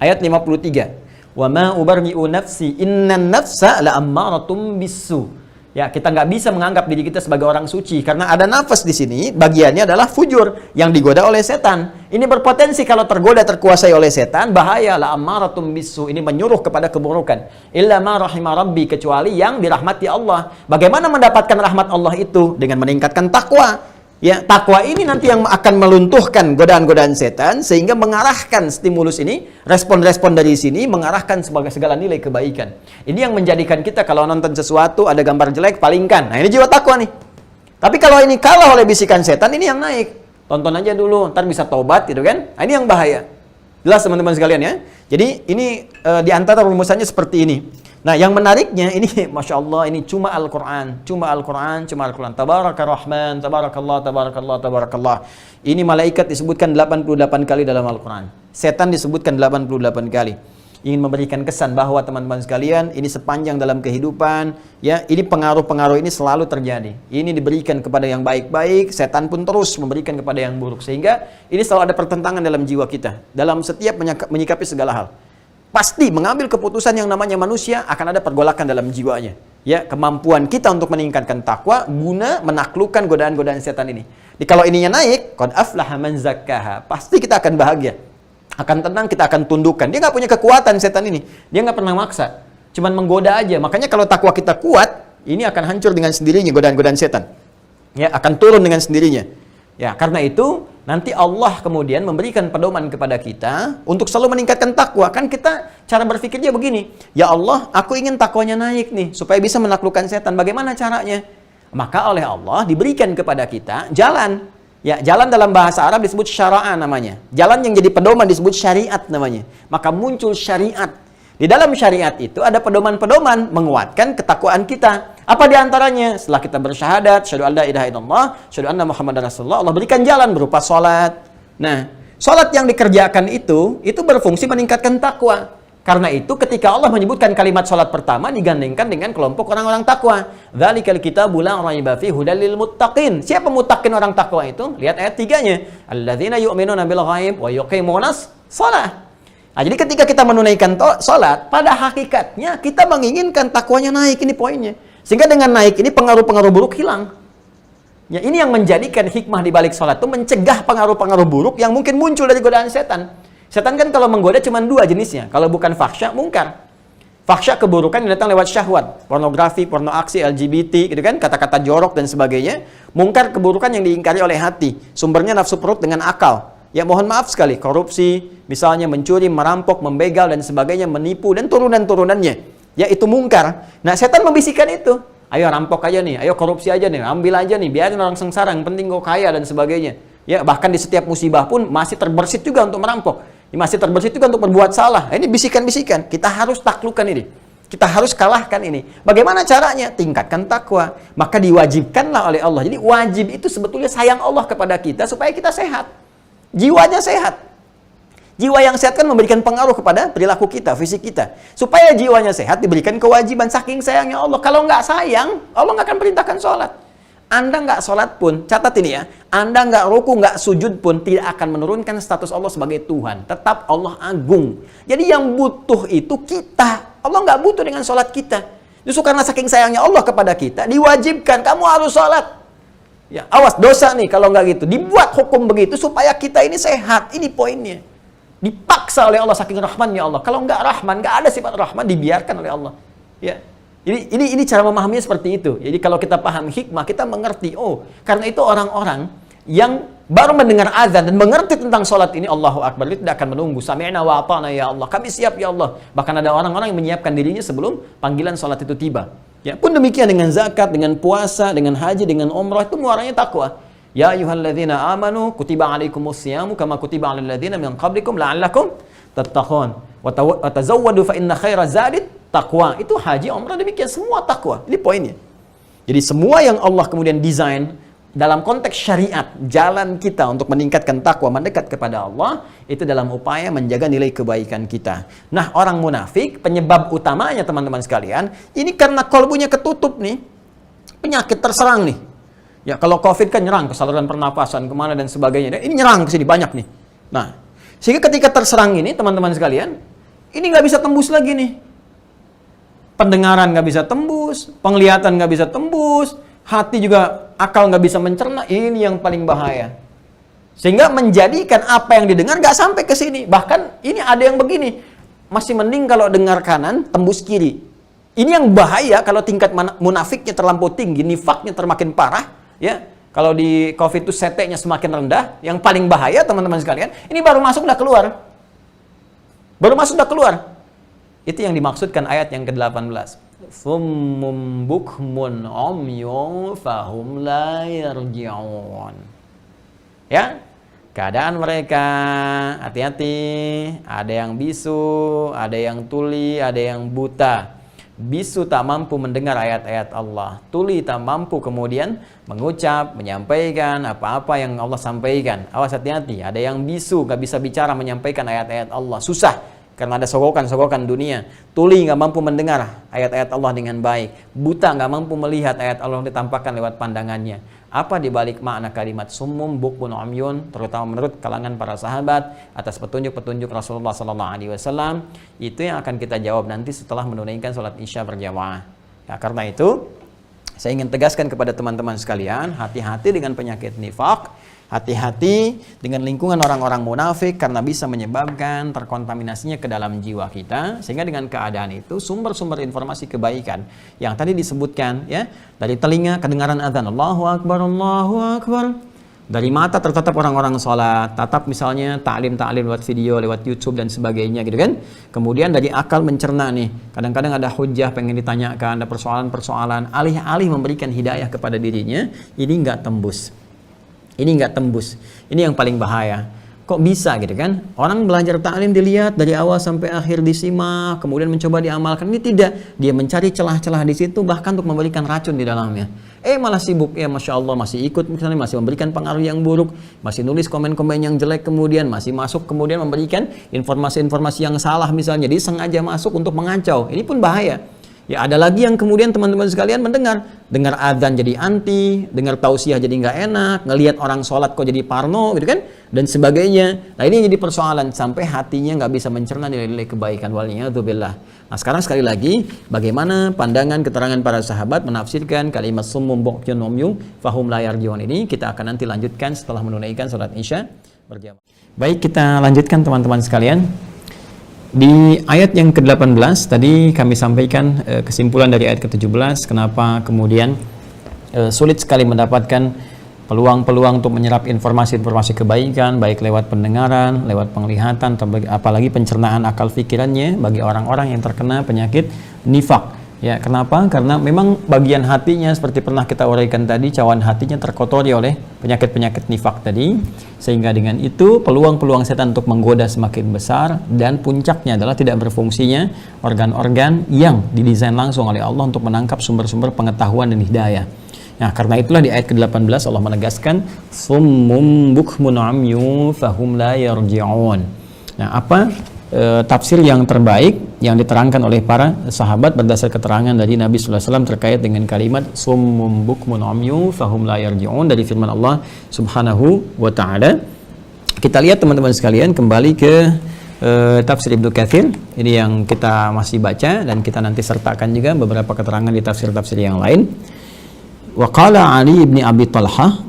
ayat 53. Wa ma ubarri'u nafsi, innan nafsa la'ammaratum bisu. Ya, kita nggak bisa menganggap diri kita sebagai orang suci karena ada nafas di sini, bagiannya adalah fujur yang digoda oleh setan. Ini berpotensi kalau tergoda, terkuasai oleh setan, bahaya. La ammaratum bisu, ini menyuruh kepada keburukan. Illa ma rahima rabbi, kecuali yang dirahmati Allah. Bagaimana mendapatkan rahmat Allah itu? Dengan meningkatkan takwa. Ya, takwa ini nanti yang akan meluntuhkan godaan-godaan setan sehingga mengarahkan stimulus ini, respon-respon dari sini mengarahkan sebagai segala nilai kebaikan. Ini yang menjadikan kita kalau nonton sesuatu ada gambar jelek, palingkan. Nah, ini jiwa takwa nih. Tapi kalau ini kalah oleh bisikan setan, ini yang naik. Tonton aja dulu, ntar bisa tobat gitu kan. Nah, ini yang bahaya. Jelas teman-teman sekalian ya. Jadi ini di antara rumusannya seperti ini. Nah, yang menariknya ini, Masya Allah, ini cuma Al-Quran. Cuma Al-Quran, cuma Al-Quran. Tabaraka Rahman, Tabarakallah, Tabarakallah, Tabarakallah. Ini malaikat disebutkan 88 kali dalam Al-Quran. Setan disebutkan 88 kali. Ingin memberikan kesan bahwa teman-teman sekalian, ini sepanjang dalam kehidupan, ya, ini pengaruh-pengaruh ini selalu terjadi. Ini diberikan kepada yang baik-baik, setan pun terus memberikan kepada yang buruk. Sehingga ini selalu ada pertentangan dalam jiwa kita. Dalam setiap menyikapi segala hal. Pasti mengambil keputusan yang namanya manusia akan ada pergolakan dalam jiwanya. Ya, kemampuan kita untuk meningkatkan takwa guna menaklukkan godaan-godaan setan ini. Jadi kalau ininya naik, qad aflaha man zakkaha, pasti kita akan bahagia. akan tenang, kita akan tundukkan. Dia nggak punya kekuatan setan ini. Dia nggak pernah maksa. Cuman menggoda aja. Makanya kalau takwa kita kuat, ini akan hancur dengan sendirinya godaan-godaan setan. Ya, akan turun dengan sendirinya. Ya, karena itu nanti Allah kemudian memberikan pedoman kepada kita untuk selalu meningkatkan takwa. Kan kita cara berpikirnya begini, ya Allah, aku ingin takwanya naik nih supaya bisa menaklukkan setan. Bagaimana caranya? Maka oleh Allah diberikan kepada kita jalan. Ya, jalan dalam bahasa Arab disebut syara'ah namanya. Jalan yang jadi pedoman disebut syariat namanya. Maka muncul syariat. Di dalam syariat itu ada pedoman-pedoman menguatkan ketakwaan kita. Apa diantaranya? Setelah kita bersyahadat, syahadu an la ilaha illallah, syahadu anna Muhammadar Rasulullah, Allah berikan jalan berupa sholat. Nah, sholat yang dikerjakan itu berfungsi meningkatkan takwa. Karena itu ketika Allah menyebutkan kalimat sholat pertama digandengkan dengan kelompok orang-orang takwa. Dzalikal kitabu la raiba fihi hudal lil muttaqin. Siapa muttaqin orang takwa itu? Lihat ayat 3-nya. Alladzina yu'minuna bil ghaib wa yuqimunas shalah. Nah, jadi ketika kita menunaikan sholat, pada hakikatnya kita menginginkan takwanya naik, ini poinnya. Sehingga dengan naik ini pengaruh-pengaruh buruk hilang. Ya, ini yang menjadikan hikmah di balik sholat itu mencegah pengaruh-pengaruh buruk yang mungkin muncul dari godaan setan. Setan kan kalau menggoda cuma dua jenisnya. Kalau bukan fahsya, mungkar. Fahsya keburukan yang datang lewat syahwat. Pornografi, porno aksi, LGBT, gitu kan, kata-kata jorok dan sebagainya. Mungkar keburukan yang diingkari oleh hati. Sumbernya nafsu perut dengan akal. Ya mohon maaf sekali, korupsi, misalnya mencuri, merampok, membegal dan sebagainya, menipu dan turunan-turunannya. Ya itu mungkar. Nah setan membisikkan itu. Ayo rampok aja nih, ayo korupsi aja nih, ambil aja nih, biarin orang sengsara, yang penting kau kaya dan sebagainya. Ya bahkan di setiap musibah pun masih terbersit juga untuk merampok. Masih terbersit juga untuk berbuat salah. Ini bisikan-bisikan. Kita harus taklukkan ini. Kita harus kalahkan ini. Bagaimana caranya? Tingkatkan takwa. Maka diwajibkanlah oleh Allah. Jadi wajib itu sebetulnya sayang Allah kepada kita supaya kita sehat. Jiwanya sehat. Jiwa yang sehat kan memberikan pengaruh kepada perilaku kita, fisik kita. Supaya jiwanya sehat diberikan kewajiban saking sayangnya Allah. Kalau nggak sayang, Allah nggak akan perintahkan sholat. Anda nggak sholat pun, catat ini ya, Anda nggak ruku, nggak sujud pun tidak akan menurunkan status Allah sebagai Tuhan. Tetap Allah agung. Jadi yang butuh itu kita. Allah nggak butuh dengan sholat kita. Justru karena saking sayangnya Allah kepada kita, diwajibkan kamu harus sholat. Ya, awas dosa nih kalau nggak gitu. Dibuat hukum begitu supaya kita ini sehat. Ini poinnya. Dipaksa oleh Allah saking rahmannya Allah. Kalau nggak rahman, nggak ada sifat rahman, dibiarkan oleh Allah. Ya. Ini cara memahaminya seperti itu. Jadi kalau kita paham hikmah, kita mengerti. Oh, karena itu orang-orang yang baru mendengar azan dan mengerti tentang sholat ini, Allahu Akbar, itu tidak akan menunggu. Sami'na wa ata'na ya Allah. Kami siap ya Allah. Bahkan ada orang-orang yang menyiapkan dirinya sebelum panggilan sholat itu tiba. Ya, pun demikian dengan zakat, dengan puasa, dengan haji, dengan umrah, itu muaranya takwa. Ya ayyuhalladzina amanu kutiba alaikumus siyamu kama kutiba alal ladzina min qablikum la'allakum tattaqun. Wa tazawwadu fa inna khaira zadit taqwa. Itu haji, umrah, demikian semua takwa. Ini poinnya. Jadi semua yang Allah kemudian desain dalam konteks syariat, jalan kita untuk meningkatkan takwa, mendekat kepada Allah, itu dalam upaya menjaga nilai kebaikan kita. Nah, orang munafik, penyebab utamanya teman-teman sekalian, ini karena kolbunya ketutup nih, penyakit terserang nih. Ya, kalau COVID kan nyerang ke saluran pernapasan, kemana dan sebagainya. Ini nyerang ke sini banyak nih. Nah, sehingga ketika terserang ini, teman-teman sekalian, ini nggak bisa tembus lagi nih. Pendengaran nggak bisa tembus, penglihatan nggak bisa tembus, hati juga akal nggak bisa mencerna. Ini yang paling bahaya. Sehingga menjadikan apa yang didengar nggak sampai ke sini. Bahkan ini ada yang begini, masih mending kalau dengar kanan tembus kiri. Ini yang bahaya kalau tingkat munafiknya terlampau tinggi, nifaknya termakin parah. Ya, kalau di COVID itu seteknya semakin rendah. Yang paling bahaya teman-teman sekalian, ini baru masuk udah keluar. Baru masuk udah keluar. Itu yang dimaksudkan ayat yang ke-18. Summum bukmun umyun fahum la yarji'un. Ya, keadaan mereka, hati-hati, ada yang bisu, ada yang tuli, ada yang buta. Bisu tak mampu mendengar ayat-ayat Allah. Tuli tak mampu kemudian mengucap, menyampaikan apa-apa yang Allah sampaikan. Awas hati-hati, ada yang bisu, gak bisa bicara menyampaikan ayat-ayat Allah. Susah, karena ada sogokan-sogokan dunia. Tuli gak mampu mendengar ayat-ayat Allah dengan baik. Buta gak mampu melihat ayat Allah yang ditampakkan lewat pandangannya. Apa dibalik makna kalimat summum bukmun umyun, terutama menurut kalangan para sahabat atas petunjuk-petunjuk Rasulullah SAW, itu yang akan kita jawab nanti setelah menunaikan sholat isya berjamaah. Ya, karena itu saya ingin tegaskan kepada teman-teman sekalian, hati-hati dengan penyakit nifak, Hati-hati dengan lingkungan orang-orang munafik karena bisa menyebabkan terkontaminasinya ke dalam jiwa kita, sehingga dengan keadaan itu sumber-sumber informasi kebaikan yang tadi disebutkan ya, dari telinga kedengaran azan Allahu Akbar, Allahu Akbar. Dari mata tertatap orang-orang sholat, tatap misalnya ta'lim-ta'lim lewat video, lewat YouTube dan sebagainya gitu kan. Kemudian dari akal mencerna nih, kadang-kadang ada hujah pengen ditanyakan, ada persoalan-persoalan, alih-alih memberikan hidayah kepada dirinya, ini nggak tembus. Ini yang paling bahaya. Kok bisa gitu kan? Orang belajar ta'lim dilihat dari awal sampai akhir disimak, kemudian mencoba diamalkan. Ini tidak, dia mencari celah-celah di situ bahkan untuk memberikan racun di dalamnya. Malah sibuk, ya Masya Allah masih ikut misalnya, masih memberikan pengaruh yang buruk, masih nulis komen-komen yang jelek, kemudian masih masuk, kemudian memberikan informasi-informasi yang salah misalnya, dia sengaja masuk untuk mengacau. Ini pun bahaya. Ya ada lagi yang kemudian teman-teman sekalian dengar adzan jadi anti, dengar tausiah jadi nggak enak, ngelihat orang sholat kok jadi parno gitu kan, dan sebagainya. Nah ini yang jadi persoalan, sampai hatinya nggak bisa mencerna nilai-nilai kebaikan. Waliyadzubillah. Nah sekarang sekali lagi, bagaimana pandangan keterangan para sahabat menafsirkan kalimat summum bukyun umyum fahum la yarji'un ini, kita akan nanti lanjutkan setelah menunaikan sholat isya berjamaah. Baik, kita lanjutkan teman-teman sekalian. Di ayat yang ke-18 tadi kami sampaikan kesimpulan dari ayat ke-17, kenapa kemudian sulit sekali mendapatkan peluang-peluang untuk menyerap informasi-informasi kebaikan, baik lewat pendengaran, lewat penglihatan, apalagi pencernaan akal pikirannya bagi orang-orang yang terkena penyakit nifak. Ya, kenapa? Karena memang bagian hatinya seperti pernah kita uraikan tadi, cawan hatinya terkotori oleh penyakit-penyakit nifak tadi, sehingga dengan itu peluang-peluang setan untuk menggoda semakin besar, dan puncaknya adalah tidak berfungsinya organ-organ yang didesain langsung oleh Allah untuk menangkap sumber-sumber pengetahuan dan hidayah. Nah, karena itulah di ayat ke-18 Allah menegaskan summum bukmun umyun fahum la yarji'un. Nah, apa tafsir yang terbaik yang diterangkan oleh para sahabat berdasar keterangan dari Nabi sallallahu alaihi wasallam terkait dengan kalimat summum bukmun umyun fahum la yarji'un dari firman Allah Subhanahu wa taala. Kita lihat teman-teman sekalian kembali ke tafsir Ibnu Katsir. Ini yang kita masih baca dan kita nanti sertakan juga beberapa keterangan di tafsir-tafsir yang lain. Wa qala Ali bin Abi Talhah,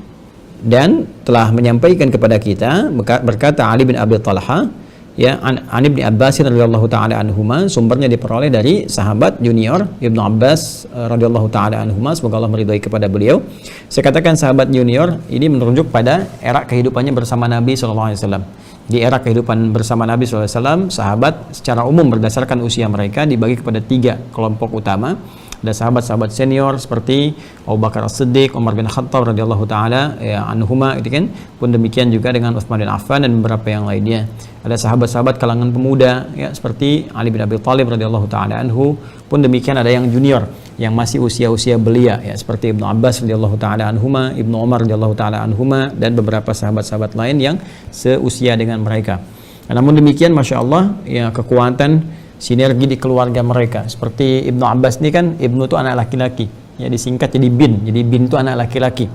dan telah menyampaikan kepada kita, berkata Ali bin Abi Talhah, ya, an Ibnu Abbas radhiyallahu taala anhuma, sumbernya diperoleh dari sahabat junior Ibnu Abbas radhiyallahu taala anhuma, semoga Allah meridhai kepada beliau. Saya katakan sahabat junior ini merujuk pada era kehidupannya bersama Nabi sallallahu alaihi wasallam. Di era kehidupan bersama Nabi sallallahu alaihi wasallam, sahabat secara umum berdasarkan usia mereka dibagi kepada 3 kelompok utama. Ada sahabat-sahabat senior seperti Abu Bakar As-Siddiq, Umar bin Khattab radhiyallahu taala anhuma, gitu kan. Pun demikian juga dengan Utsman bin Affan dan beberapa yang lainnya. Ada sahabat-sahabat kalangan pemuda ya seperti Ali bin Abi Thalib radhiyallahu taala anhu. Pun demikian ada yang junior yang masih usia-usia belia ya seperti Ibnu Abbas radhiyallahu taala anhuma, Ibnu Umar radhiyallahu taala anhuma, dan beberapa sahabat-sahabat lain yang seusia dengan mereka. Namun demikian Masya Allah ya, kekuatan sinergi di keluarga mereka. Seperti Ibnu Abbas ini kan, Ibnu itu anak laki-laki ya, disingkat jadi bin. Jadi bin itu anak laki-laki.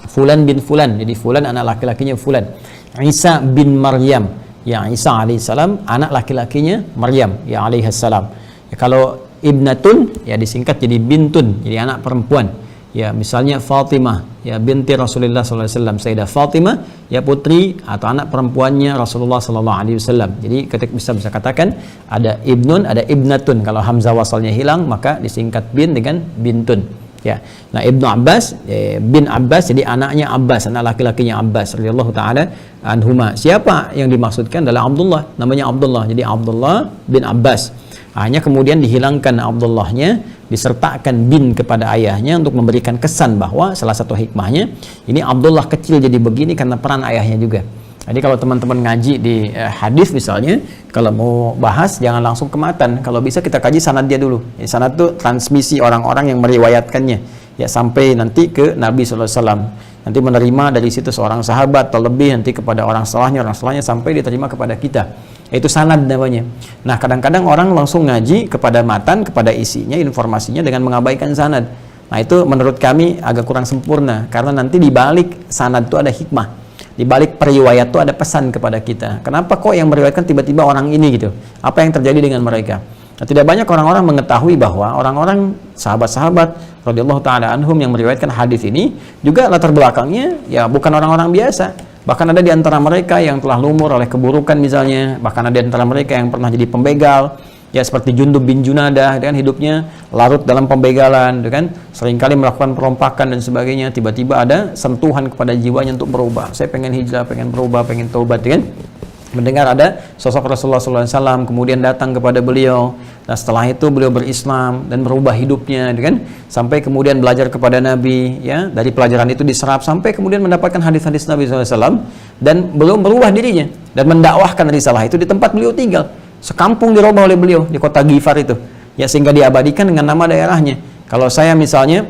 Fulan bin Fulan, jadi Fulan anak laki-lakinya Fulan. Isa bin Maryam, ya Isa alaihissalam anak laki-lakinya Maryam ya alaihissalam. Ya, kalau Ibnatun ya disingkat jadi Bintun, jadi anak perempuan. Ya misalnya Fatimah ya binti Rasulullah sallallahu alaihi wasallam, Sayyidah Fatimah ya putri atau anak perempuannya Rasulullah sallallahu alaihi wasallam. Jadi ketika bisa katakan ada ibnun, ada ibnatun. Kalau hamzah wasalnya hilang maka disingkat bin dengan bintun. Ya. Nah, Ibnu Abbas bin Abbas jadi anaknya Abbas, anak laki-lakinya Abbas radhiyallahu taala anhuma. Siapa yang dimaksudkan adalah Abdullah, namanya Abdullah. Jadi Abdullah bin Abbas. Hanya kemudian dihilangkan Abdullahnya, disertakan bin kepada ayahnya untuk memberikan kesan bahwa salah satu hikmahnya ini Abdullah kecil jadi begini karena peran ayahnya juga. Jadi kalau teman-teman ngaji di hadis misalnya, kalau mau bahas jangan langsung ke matan, kalau bisa kita kaji sanad dia dulu. Sanad itu transmisi orang-orang yang meriwayatkannya ya sampai nanti ke Nabi sallallahu alaihi wasallam. Nanti menerima dari situ seorang sahabat, terlebih nanti kepada orang setelahnya sampai diterima kepada kita. Itu sanad namanya. Nah, kadang-kadang orang langsung ngaji kepada matan, kepada isinya, informasinya dengan mengabaikan sanad. Nah, itu menurut kami agak kurang sempurna, karena nanti di balik sanad itu ada hikmah. Di balik periwayat itu ada pesan kepada kita. Kenapa kok yang meriwayatkan tiba-tiba orang ini gitu? Apa yang terjadi dengan mereka? Nah, tidak banyak orang-orang mengetahui bahwa orang-orang sahabat-sahabat radhiyallahu taala anhum yang meriwayatkan hadis ini juga latar belakangnya ya bukan orang-orang biasa. Bahkan ada di antara mereka yang telah lumur oleh keburukan misalnya, bahkan ada di antara mereka yang pernah jadi pembegal, ya seperti Jundub bin Junadah, dengan hidupnya larut dalam pembegalan, kan seringkali melakukan perompakan dan sebagainya. Tiba-tiba ada sentuhan kepada jiwanya untuk berubah. Saya pengen hijrah, pengen berubah, pengen taubat, kan? Mendengar ada sosok Rasulullah SAW, kemudian datang kepada beliau. Nah, setelah itu beliau berislam dan berubah hidupnya, kan? Sampai kemudian belajar kepada Nabi, ya. Dari pelajaran itu diserap sampai kemudian mendapatkan hadis-hadis Nabi SAW dan belum berubah dirinya dan mendakwahkan risalah itu di tempat beliau tinggal. Sekampung dirubah oleh beliau di kota Ghifar itu, ya, sehingga diabadikan dengan nama daerahnya. Kalau saya misalnya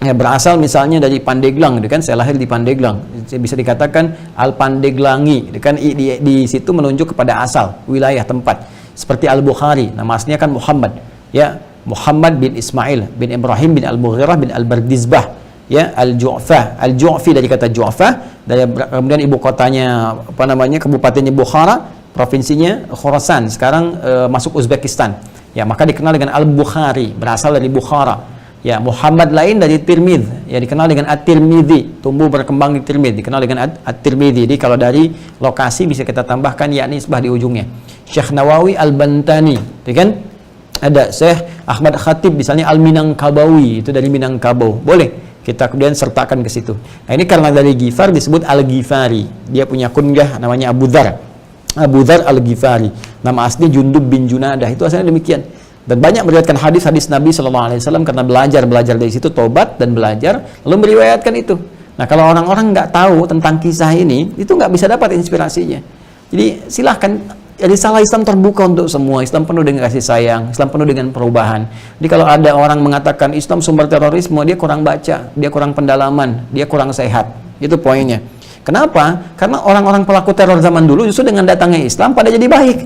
ya, berasal misalnya dari Pandeglang, kan saya lahir di Pandeglang, bisa dikatakan Al Pandeglangi, kan di situ menunjuk kepada asal wilayah tempat. Seperti Al Bukhari, nama aslinya kan Muhammad, ya, Muhammad bin Ismail bin Ibrahim bin Al Mughirah bin Al Bardizbah, ya, Al Ju'fah, Al Ju'fi dari kata Ju'fah, dari kemudian ibu kotanya apa namanya, kabupatennya Bukhara, provinsinya Khorasan, sekarang masuk Uzbekistan. Ya, maka dikenal dengan Al Bukhari, berasal dari Bukhara. Ya, Muhammad lain dari Tirmidz, ya dikenal dengan At-Tirmidzi, tumbuh berkembang di Tirmidz, dikenal dengan At-Tirmidzi. Jadi kalau dari lokasi bisa kita tambahkan ya nisbah di ujungnya. Syekh Nawawi Al-Bantani, kan? Ada Syekh Ahmad Khatib misalnya Al-Minangkabawi, itu dari Minangkabau. Boleh kita kemudian sertakan ke situ. Nah, ini karena dari Ghifar disebut Al-Ghifari. Dia punya kunyah namanya Abu Dzar. Abu Dzar Al-Ghifari. Nama asli Jundub bin Junadah, itu asalnya demikian. Dan banyak meriwayatkan hadis-hadis Nabi SAW karena belajar dari situ, tobat dan belajar, lalu meriwayatkan itu. Nah, kalau orang-orang nggak tahu tentang kisah ini, itu nggak bisa dapat inspirasinya. Jadi silahkan, risalah Islam terbuka untuk semua. Islam penuh dengan kasih sayang, Islam penuh dengan perubahan. Jadi kalau ada orang mengatakan Islam sumber terorisme, dia kurang baca, dia kurang pendalaman, dia kurang sehat. Itu poinnya. Kenapa? Karena orang-orang pelaku teror zaman dulu justru dengan datangnya Islam pada jadi baik.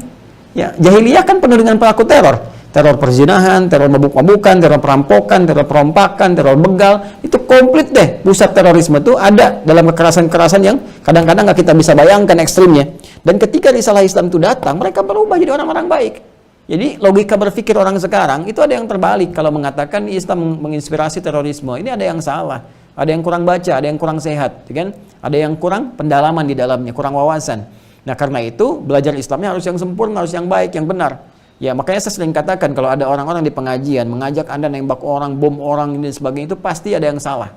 Ya, jahiliyah kan penuh dengan pelaku teror. Teror perzinahan, teror mabuk-mabukan, teror perampokan, teror perompakan, teror begal, itu komplit deh. Pusat terorisme itu ada dalam kekerasan-kekerasan yang kadang-kadang nggak kita bisa bayangkan ekstrimnya. Dan ketika risalah Islam itu datang, mereka berubah jadi orang-orang baik. Jadi logika berpikir orang sekarang itu ada yang terbalik kalau mengatakan Islam menginspirasi terorisme. Ini ada yang salah, ada yang kurang baca, ada yang kurang sehat, kan? Ada yang kurang pendalaman di dalamnya, kurang wawasan. Nah, karena itu belajar Islamnya harus yang sempurna, harus yang baik, yang benar. Ya, makanya saya sering katakan kalau ada orang-orang di pengajian mengajak Anda nembak orang, bom orang, ini dan sebagainya, itu pasti ada yang salah.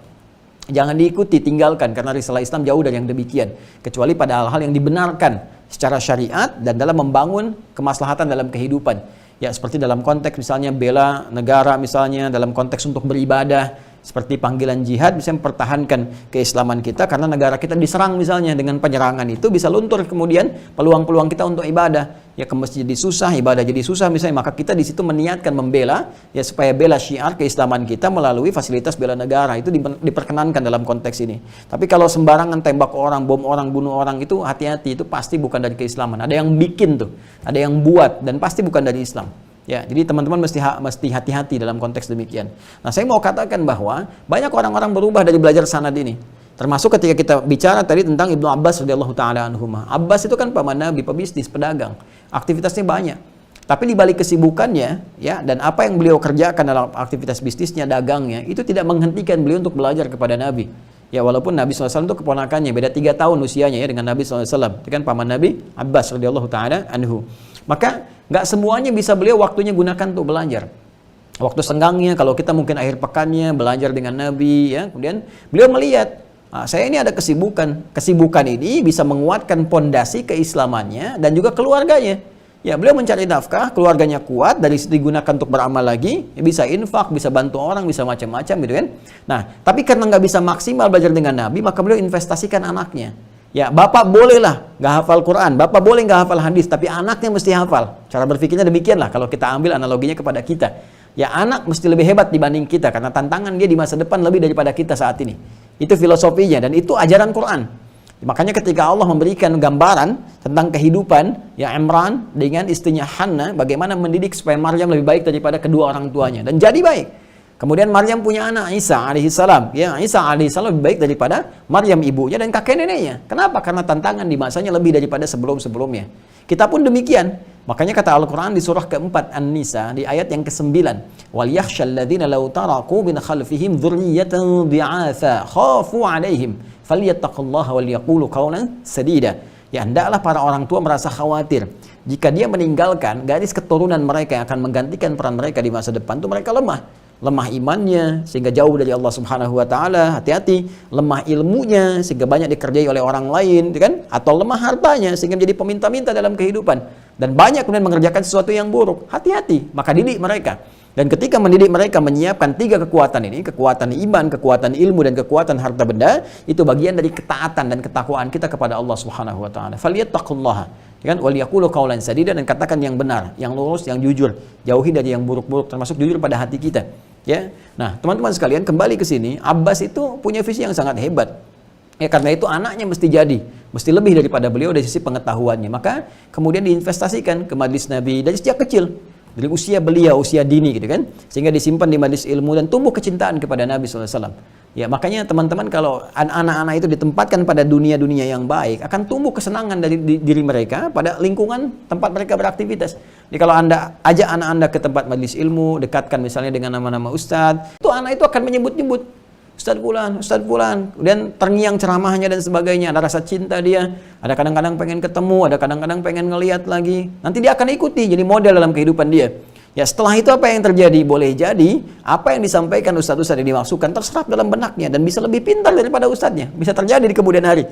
Jangan diikuti, tinggalkan, karena risalah Islam jauh dari yang demikian. Kecuali pada hal-hal yang dibenarkan secara syariat dan dalam membangun kemaslahatan dalam kehidupan. Ya, seperti dalam konteks misalnya bela negara misalnya, dalam konteks untuk beribadah, seperti panggilan jihad bisa mempertahankan keislaman kita karena negara kita diserang misalnya, dengan penyerangan itu bisa luntur kemudian peluang-peluang kita untuk ibadah. Ya, ke masjid jadi susah, ibadah jadi susah misalnya, maka kita di situ meniatkan membela ya supaya bela syiar keislaman kita melalui fasilitas bela negara, itu diperkenankan dalam konteks ini. Tapi kalau sembarangan tembak orang, bom orang, bunuh orang, itu hati-hati, itu pasti bukan dari keislaman. Ada yang bikin tuh, ada yang buat, dan pasti bukan dari Islam. Ya, jadi teman-teman mesti hati-hati dalam konteks demikian. Nah, saya mau katakan bahwa banyak orang-orang berubah dari belajar sanad ini. Termasuk ketika kita bicara tadi tentang Ibnu Abbas radhiyallahu taala anhuma. Abbas itu kan paman Nabi, pebisnis, pedagang. Aktivitasnya banyak. Tapi di balik kesibukannya, ya, dan apa yang beliau kerjakan dalam aktivitas bisnisnya, dagangnya, itu tidak menghentikan beliau untuk belajar kepada Nabi. Ya, walaupun Nabi SAW itu keponakannya, beda 3 tahun usianya ya dengan Nabi SAW. Itu kan paman Nabi Abbas radhiyallahu taala anhu. Maka nggak semuanya bisa beliau waktunya gunakan untuk belajar. Waktu senggangnya, kalau kita mungkin akhir pekannya belajar dengan Nabi, ya, kemudian beliau melihat, saya ini ada kesibukan. Kesibukan ini bisa menguatkan pondasi keislamannya dan juga keluarganya. Ya, beliau mencari nafkah, keluarganya kuat, dari situ digunakan untuk beramal lagi, ya, bisa infak, bisa bantu orang, bisa macam-macam gitu kan. Nah, tapi karena nggak bisa maksimal belajar dengan Nabi, maka beliau investasikan anaknya. Ya, bapak bolehlah nggak hafal Quran, bapak boleh nggak hafal hadis, tapi anaknya mesti hafal. Cara berpikirnya demikianlah kalau kita ambil analoginya kepada kita. Ya, anak mesti lebih hebat dibanding kita, karena tantangan dia di masa depan lebih daripada kita saat ini. Itu filosofinya, dan itu ajaran Quran. Makanya ketika Allah memberikan gambaran tentang kehidupan ya Imran dengan istrinya Hannah, bagaimana mendidik supaya Maryam lebih baik daripada kedua orang tuanya, dan jadi baik. Kemudian Maryam punya anak Isa alaihissalam. Ya, Isa alaihissalam lebih baik daripada Maryam ibunya dan kakek neneknya. Kenapa? Karena tantangan di masanya lebih daripada sebelum-sebelumnya. Kita pun demikian. Makanya kata Al-Quran di surah keempat An-Nisa di ayat yang ke-9, wal yakhshal ladzina law taraku min khalfihim dzurriyyatan dhi'atha khafu 'alaihim falyattaqullaha wal yaqulu qawlan sadida. Ya, hendaklah para orang tua merasa khawatir jika dia meninggalkan garis keturunan mereka yang akan menggantikan peran mereka di masa depan, itu mereka lemah imannya sehingga jauh dari Allah Subhanahu wa taala, hati-hati, lemah ilmunya sehingga banyak dikerjai oleh orang lain, kan? Atau lemah hartanya sehingga menjadi peminta-minta dalam kehidupan dan banyak kemudian mengerjakan sesuatu yang buruk. Hati-hati, maka didik mereka. Dan ketika mendidik mereka menyiapkan 3 kekuatan ini, kekuatan iman, kekuatan ilmu, dan kekuatan harta benda, itu bagian dari ketaatan dan ketakwaan kita kepada Allah Subhanahu wa taala. Falyattaqullaha, kan, wal yaqulu qawlan sadida, dan katakan yang benar, yang lurus, yang jujur, jauhi dari yang buruk-buruk, termasuk jujur pada hati kita. Ya, nah teman-teman sekalian, kembali ke sini, Abbas itu punya visi yang sangat hebat. Ya, karena itu anaknya mesti lebih daripada beliau dari sisi pengetahuannya. Maka kemudian diinvestasikan ke majelis Nabi dari sejak kecil, dari usia belia, usia dini gitu kan, sehingga disimpan di majelis ilmu dan tumbuh kecintaan kepada Nabi SAW. Ya, makanya teman-teman, kalau anak-anak itu ditempatkan pada dunia-dunia yang baik, akan tumbuh kesenangan dari diri mereka pada lingkungan tempat mereka beraktivitas. Jadi kalau Anda ajak anak Anda ke tempat majelis ilmu, dekatkan misalnya dengan nama-nama ustadz, itu anak itu akan menyebut-nyebut Ustadz Fulan, kemudian terngiang ceramahnya dan sebagainya, ada rasa cinta dia, ada kadang-kadang pengen ketemu, ada kadang-kadang pengen ngelihat lagi, nanti dia akan ikuti, jadi model dalam kehidupan dia. Ya, setelah itu apa yang terjadi? Boleh jadi apa yang disampaikan ustadz-ustadz yang dimaksudkan terserap dalam benaknya dan bisa lebih pintar daripada ustadznya, bisa terjadi di kemudian hari.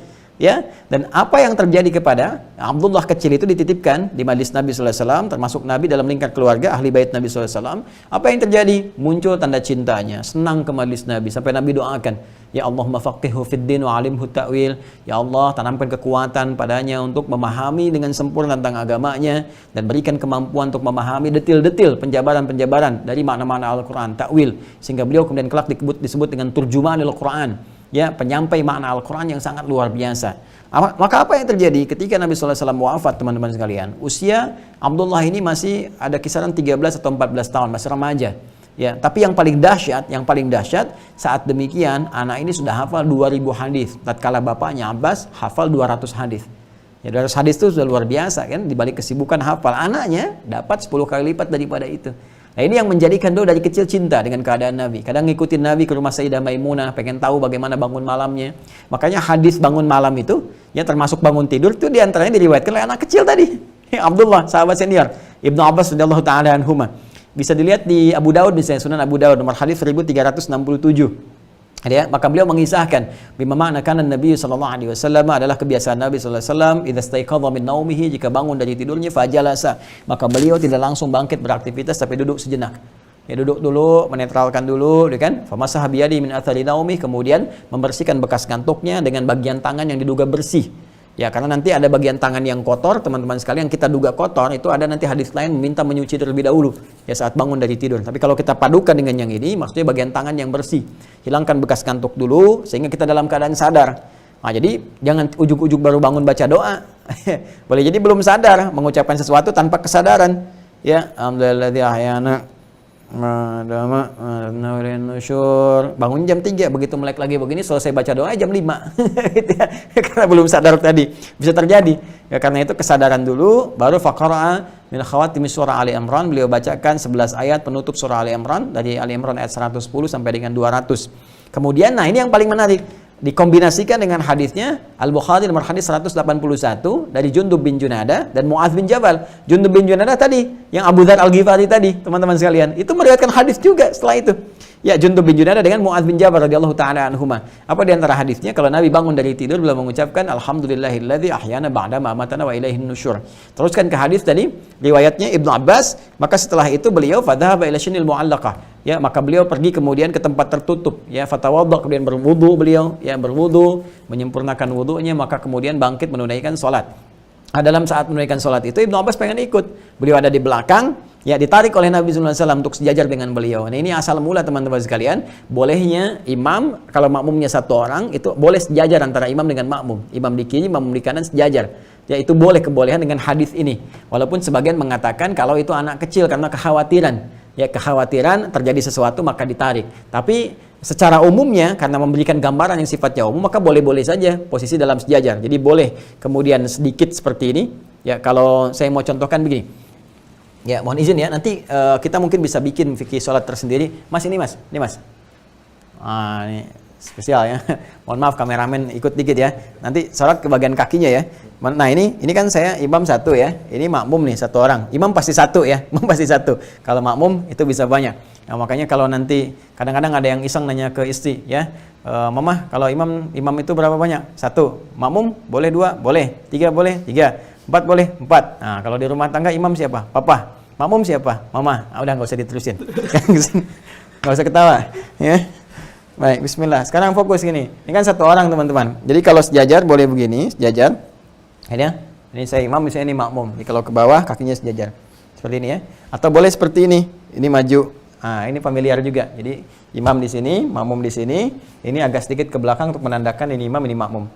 Ya, dan apa yang terjadi kepada Abdullah kecil itu dititipkan di majlis Nabi SAW, termasuk Nabi dalam lingkar keluarga ahli bait Nabi SAW. Apa yang terjadi? Muncul tanda cintanya, senang ke majlis Nabi sampai Nabi doakan, ya Allahumma faqihhu fid din wa alimhu ta'wil. Ya Allah, tanamkan kekuatan padanya untuk memahami dengan sempurna tentang agamanya dan berikan kemampuan untuk memahami detil-detil penjabaran-penjabaran dari makna-makna Al-Quran, ta'wil, sehingga beliau kemudian kelak disebut dengan turjumanil Quran. Ya, penyampai makna Al-Quran yang sangat luar biasa. Maka apa yang terjadi ketika Nabi SAW wafat, teman-teman sekalian? Usia Abdullah ini masih ada kisaran 13 atau 14 tahun, masih remaja. Ya, tapi yang paling dahsyat saat demikian anak ini sudah hafal 2000 hadis. Tatkala bapaknya Abbas hafal 200 hadis. Ya, 200 hadis itu sudah luar biasa kan, dibalik kesibukan hafal, anaknya dapat 10 kali lipat daripada itu. Nah, ini yang menjadikan dia dari kecil cinta dengan keadaan Nabi. Kadang ngikutin Nabi ke rumah Sayyidah Maimunah, pengen tahu bagaimana bangun malamnya. Makanya hadis bangun malam itu, ya termasuk bangun tidur, itu diantaranya diriwayatkan oleh anak kecil tadi. Abdullah, sahabat senior. Ibnu Abbas radhiyallahu ta'ala anhuma. Bisa dilihat di Abu Daud, misalnya Sunan Abu Daud, nomor hadis 1367. Ya, maka beliau mengisahkan bima makna kana Nabi sallallahu alaihi wasallam, adalah kebiasaan Nabi sallallahu alaihi wasallam, idza staiqadha min naumihi, jika bangun dari tidurnya, fajalasa, maka beliau tidak langsung bangkit beraktivitas tapi duduk sejenak. Ya, duduk dulu, menetralkan dulu, kan? Famasaha biyadi min athari naumi, kemudian membersihkan bekas ngantuknya dengan bagian tangan yang diduga bersih. Ya, karena nanti ada bagian tangan yang kotor, teman-teman sekalian, kita duga kotor, itu ada nanti hadis lain meminta menyuci terlebih dahulu, ya saat bangun dari tidur. Tapi kalau kita padukan dengan yang ini, maksudnya bagian tangan yang bersih. Hilangkan bekas kantuk dulu, sehingga kita dalam keadaan sadar. Nah, jadi jangan ujuk-ujuk baru bangun baca doa. Boleh jadi belum sadar, mengucapkan sesuatu tanpa kesadaran. Ya, alhamdulilladzi ahyana madama nusyur, bangun jam 3, begitu melek lagi begini, selesai baca doa jam 5. Gitu ya. Karena belum sadar tadi, bisa terjadi. Ya, karena itu kesadaran dulu, baru faqara'a min khawatimi surah Ali Imran, beliau bacakan 11 ayat penutup surah Ali Imran, dari Ali Imran ayat 110 sampai dengan 200. Kemudian, nah ini yang paling menarik, dikombinasikan dengan hadisnya Al-Bukhari nomor hadis 181 dari Jundub bin Junadah dan Mu'adz bin Jabal. Jundub bin Junadah tadi, yang Abu Dzar Al-Ghifari tadi, teman-teman sekalian, itu meriwayatkan hadis juga setelah itu. Ya, Jundub bin Junadah dengan Mu'adz bin Jabal radhiyallahu taala anhuma. Apa di antara hadisnya? Kalau Nabi bangun dari tidur, beliau mengucapkan alhamdulillahilladzi ahyana ba'da ma amatana wa ilaihin nusyur. Teruskan ke hadis tadi, riwayatnya Ibnu Abbas, maka setelah itu beliau fadhahaba ila shinil mu'allaqah. Ya, maka beliau pergi kemudian ke tempat tertutup, ya, fatawadda, kemudian berwudu beliau, ya, berwudu, menyempurnakan wudunya, maka kemudian bangkit menunaikan salat. Nah, dalam saat menunaikan salat itu Ibnu Abbas pengen ikut. Beliau ada di belakang, ya, ditarik oleh Nabi sallallahu alaihi wasallam untuk sejajar dengan beliau. Nah, ini asal mula teman-teman sekalian, bolehnya imam kalau makmumnya satu orang itu boleh sejajar antara imam dengan makmum. Imam di kiri, makmum di kanan sejajar. Ya, itu boleh, kebolehan dengan hadis ini. Walaupun sebagian mengatakan kalau itu anak kecil karena kekhawatiran. Ya, kekhawatiran terjadi sesuatu maka ditarik. Tapi secara umumnya karena memberikan gambaran yang sifatnya umum, maka boleh-boleh saja posisi dalam sejajar. Jadi boleh kemudian sedikit seperti ini. Ya, kalau saya mau contohkan begini. Ya, mohon izin ya, nanti kita mungkin bisa bikin fikih sholat tersendiri. Mas, ini mas, ini mas. Ah, ini spesial ya. Mohon maaf kameramen ikut dikit ya. Nanti sholat ke bagian kakinya ya. Nah ini kan saya imam satu ya. Ini makmum nih satu orang. Imam pasti satu ya. Imam pasti satu. Kalau makmum itu bisa banyak. Nah makanya kalau nanti kadang-kadang ada yang iseng nanya ke istri ya. Mama kalau imam itu berapa banyak? Satu. Makmum boleh dua, boleh. Tiga boleh, tiga. Empat boleh, empat. Nah, kalau di rumah tangga imam siapa? Papa. Makmum siapa? Mama. Udah nggak usah diterusin. Nggak usah ketawa. Ya. Baik, bismillah. Sekarang fokus gini. Ini kan satu orang teman-teman. Jadi kalau sejajar boleh begini, sejajar. Ini saya imam, misalnya ini makmum. Jadi kalau ke bawah kakinya sejajar. Seperti ini ya. Atau boleh seperti ini. Ini maju. Nah, ini familiar juga. Jadi imam di sini, makmum di sini. Ini agak sedikit ke belakang untuk menandakan ini imam, ini makmum.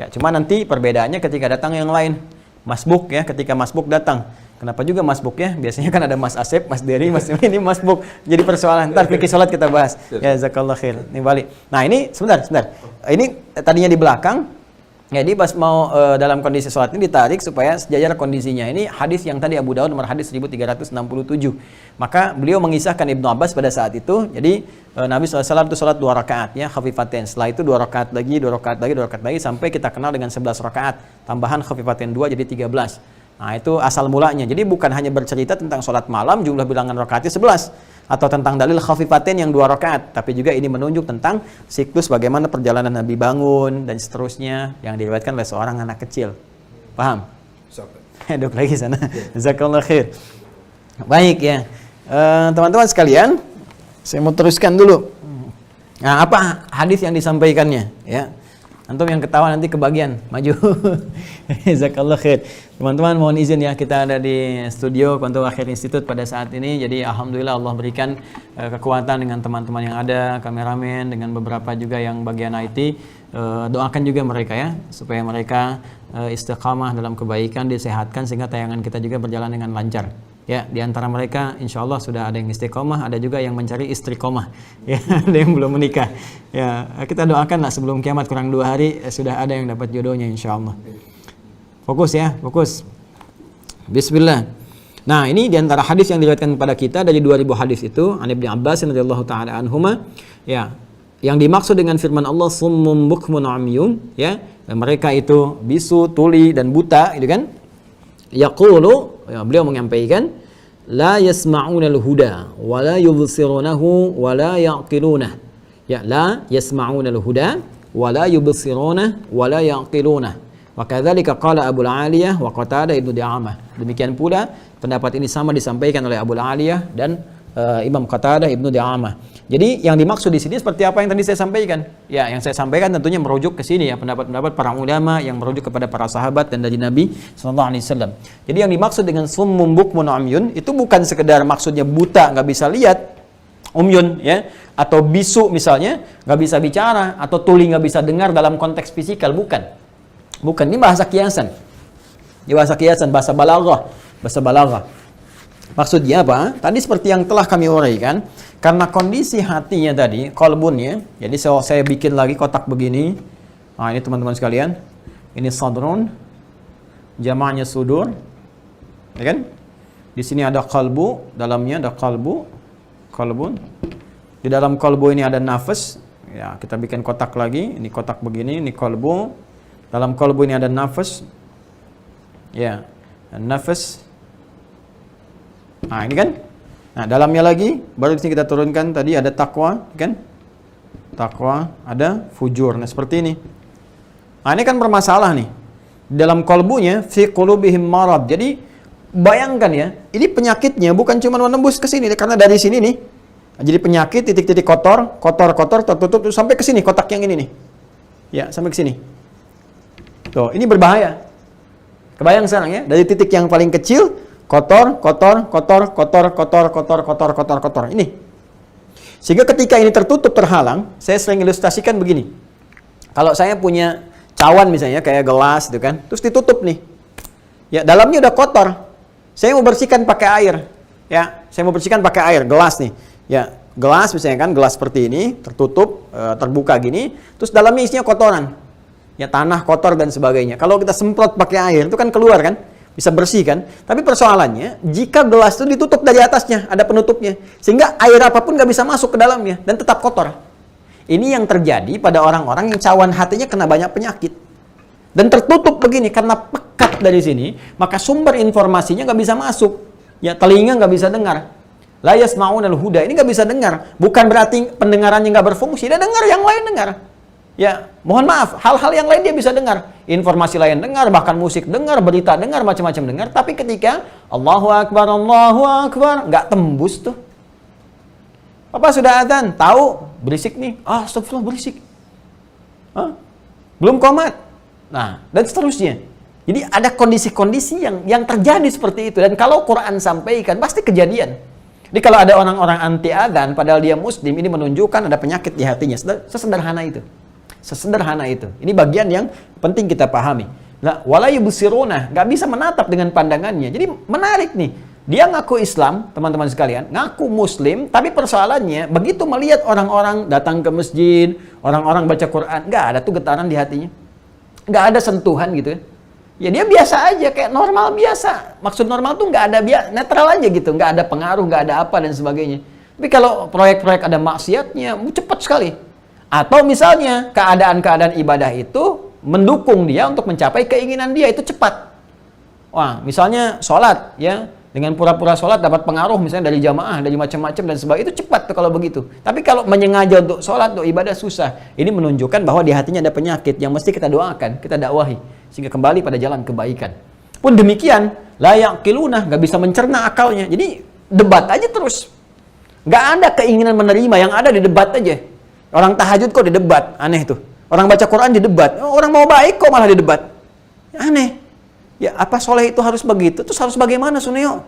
Ya, cuma nanti perbedaannya ketika datang yang lain. Masbuk ya, ketika masbuk datang. Kenapa juga masbuk ya? Biasanya kan ada Mas Asep, Mas Dery, Mas ini masbuk. Jadi persoalan. Ntar fikih sholat kita bahas. Ya, jazakallah khair. Ini balik. Nah ini sebentar. Ini tadinya di belakang. Jadi pas mau dalam kondisi sholat ini ditarik supaya sejajar kondisinya. Ini hadis yang tadi Abu Daud nomor hadis 1367. Maka beliau mengisahkan Ibnu Abbas pada saat itu. Jadi Nabi SAW itu sholat 2 rakaat ya, khafifatain. Setelah itu 2 rakaat lagi, 2 rakaat lagi, 2 rakaat lagi sampai kita kenal dengan 11 rakaat. Tambahan khafifatain 2 jadi 13. Nah itu asal mulanya. Jadi bukan hanya bercerita tentang sholat malam jumlah bilangan rakaatnya 11. Atau tentang dalil khafifatain yang 2 rakaat, tapi juga ini menunjuk tentang siklus bagaimana perjalanan Nabi bangun dan seterusnya yang diriwayatkan oleh seorang anak kecil. Paham? Duduk lagi sana. Jazakallah khair. Baik ya. Teman-teman sekalian, saya mau teruskan dulu. Nah, apa hadis yang disampaikannya ya? Antum yang ketawa nanti kebagian, maju. Jazakallah khair. Teman-teman mohon izin ya, kita ada di studio Quntul Akhir Institute pada saat ini. Jadi alhamdulillah Allah berikan kekuatan dengan teman-teman yang ada, kameramen, dengan beberapa juga yang bagian IT. Doakan juga mereka ya, supaya mereka istiqamah dalam kebaikan, disehatkan sehingga tayangan kita juga berjalan dengan lancar. Ya, di antara mereka insya Allah sudah ada yang istiqomah, ada juga yang mencari istriqomah. Ya, ada yang belum menikah. Ya, kita doakan lah sebelum kiamat kurang 2 hari sudah ada yang dapat jodohnya insya Allah. Fokus ya, fokus. Bismillah. Nah, ini di antara hadis yang diriwayatkan kepada kita dari 2000 hadis itu, An Ibnu Abbas radhiyallahu taala anhuma, ya. Yang dimaksud dengan firman Allah summum bukmun umyun, ya. Dan mereka itu bisu, tuli dan buta, gitu kan? Yaqulu, ya, beliau menyampaikan la yasma'una al-huda wa la yubsirunahu wa la yaqilunah. Ya, la yasma'una al-huda wa la yubsirunah wa la yaqilunah. Wa kadzalika qala Abu al-Aliyah wa Qatadah Ibnu Di'amah. Demikian pula pendapat ini sama disampaikan oleh Abu al-Aliyah dan Imam Qatadah Ibnu Di'amah. Jadi yang dimaksud di sini seperti apa yang tadi saya sampaikan. Ya, yang saya sampaikan tentunya merujuk ke sini ya, pendapat-pendapat para ulama yang merujuk kepada para sahabat dan dari Nabi sallallahu alaihi wasallam. Jadi yang dimaksud dengan summum bukmun umyun itu bukan sekedar maksudnya buta nggak bisa lihat, umyun ya, atau bisu misalnya nggak bisa bicara, atau tuli nggak bisa dengar dalam konteks fisikal, bukan. Bukan, ini bahasa kiasan. Ini bahasa kiasan, bahasa balaghah, bahasa balaghah. Maksudnya apa? Tadi seperti yang telah kami uraikan, karena kondisi hatinya tadi, qalbunnya, jadi saya bikin lagi kotak begini. Nah, ini teman-teman sekalian. Ini sadrun, jamaknya sudur. Ya kan? Di sini ada qalbu, dalamnya ada qalbun. Di dalam qalbu ini ada nafas. Ya, kita bikin kotak lagi. Ini kotak begini, ini qalbu. Dalam qalbu ini ada nafas. Ya, nafas. Nah, ini kan. Nah, dalamnya lagi baru di sini kita turunkan tadi ada takwa, kan? Takwa, ada fujur. Nah, seperti ini. Nah, ini kan bermasalah nih. Dalam kalbunya fi qulubihim marad. Jadi bayangkan ya, ini penyakitnya bukan cuma menembus ke sini karena dari sini nih. Jadi penyakit titik-titik kotor tertutup sampai ke sini kotak yang ini nih. Ya, sampai ke sini. Tuh, ini berbahaya. Kebayang sekarang ya, dari titik yang paling kecil kotor. Ini. Sehingga ketika ini tertutup, terhalang, saya sering ilustrasikan begini. Kalau saya punya cawan misalnya, kayak gelas gitu kan, terus ditutup nih. Ya, dalamnya udah kotor. Saya mau bersihkan pakai air. Ya, saya mau bersihkan pakai air, gelas nih. Ya, gelas misalnya kan, gelas seperti ini, tertutup, terbuka gini, terus dalamnya isinya kotoran. Ya, tanah kotor dan sebagainya. Kalau kita semprot pakai air, itu kan keluar kan? bisa bersih kan? Tapi persoalannya, jika gelas itu ditutup dari atasnya, ada penutupnya, sehingga air apapun nggak bisa masuk ke dalamnya dan tetap kotor. Ini yang terjadi pada orang-orang yang cawan hatinya kena banyak penyakit. Dan tertutup begini, karena pekat dari sini, maka sumber informasinya nggak bisa masuk. Ya, telinga nggak bisa dengar. La yasma'unal huda, ini nggak bisa dengar. Bukan berarti pendengarannya nggak berfungsi, dia dengar, yang lain dengar. Ya, mohon maaf, hal-hal yang lain dia bisa dengar. Informasi lain dengar, bahkan musik dengar, berita dengar, macam-macam dengar. Tapi ketika Allahu Akbar, nggak tembus tuh. Apa sudah adzan? Tahu, berisik nih. Astagfirullah, berisik. Belum qomat. Nah, dan seterusnya. Jadi ada kondisi-kondisi yang terjadi seperti itu. Dan kalau Quran sampaikan, pasti kejadian. Jadi kalau ada orang-orang anti adzan, padahal dia muslim, ini menunjukkan ada penyakit di hatinya. Sesederhana itu. Sesederhana itu. Ini bagian yang penting kita pahami. Nah, wala yubsiruna, nggak bisa menatap dengan pandangannya. Jadi menarik nih. Dia ngaku Islam, teman-teman sekalian, ngaku muslim, tapi persoalannya begitu melihat orang-orang datang ke masjid, orang-orang baca Quran, nggak ada tuh getaran di hatinya. Nggak ada sentuhan gitu ya. Ya dia biasa aja, kayak normal biasa. Maksud normal tuh nggak ada, netral aja gitu, nggak ada pengaruh, nggak ada apa dan sebagainya. Tapi kalau proyek-proyek ada maksiatnya, cepat sekali. Atau misalnya keadaan-keadaan ibadah itu mendukung dia untuk mencapai keinginan dia, itu cepat. Wah, misalnya sholat ya, dengan pura-pura sholat dapat pengaruh misalnya dari jamaah, dari macam-macam dan sebagainya, itu cepat tuh kalau begitu. Tapi kalau menyengaja untuk sholat, untuk ibadah susah. Ini menunjukkan bahwa di hatinya ada penyakit yang mesti kita doakan, kita dakwahi sehingga kembali pada jalan kebaikan. Pun demikian, la yaqiluna, nggak bisa mencerna akalnya. Jadi debat aja terus. Nggak ada keinginan menerima, yang ada di debat aja. Orang tahajud kok didebat, aneh tuh. Orang baca Quran didebat, orang mau baik kok malah didebat. Aneh. Ya, apa soleh itu harus begitu? Terus harus bagaimana, Suneo?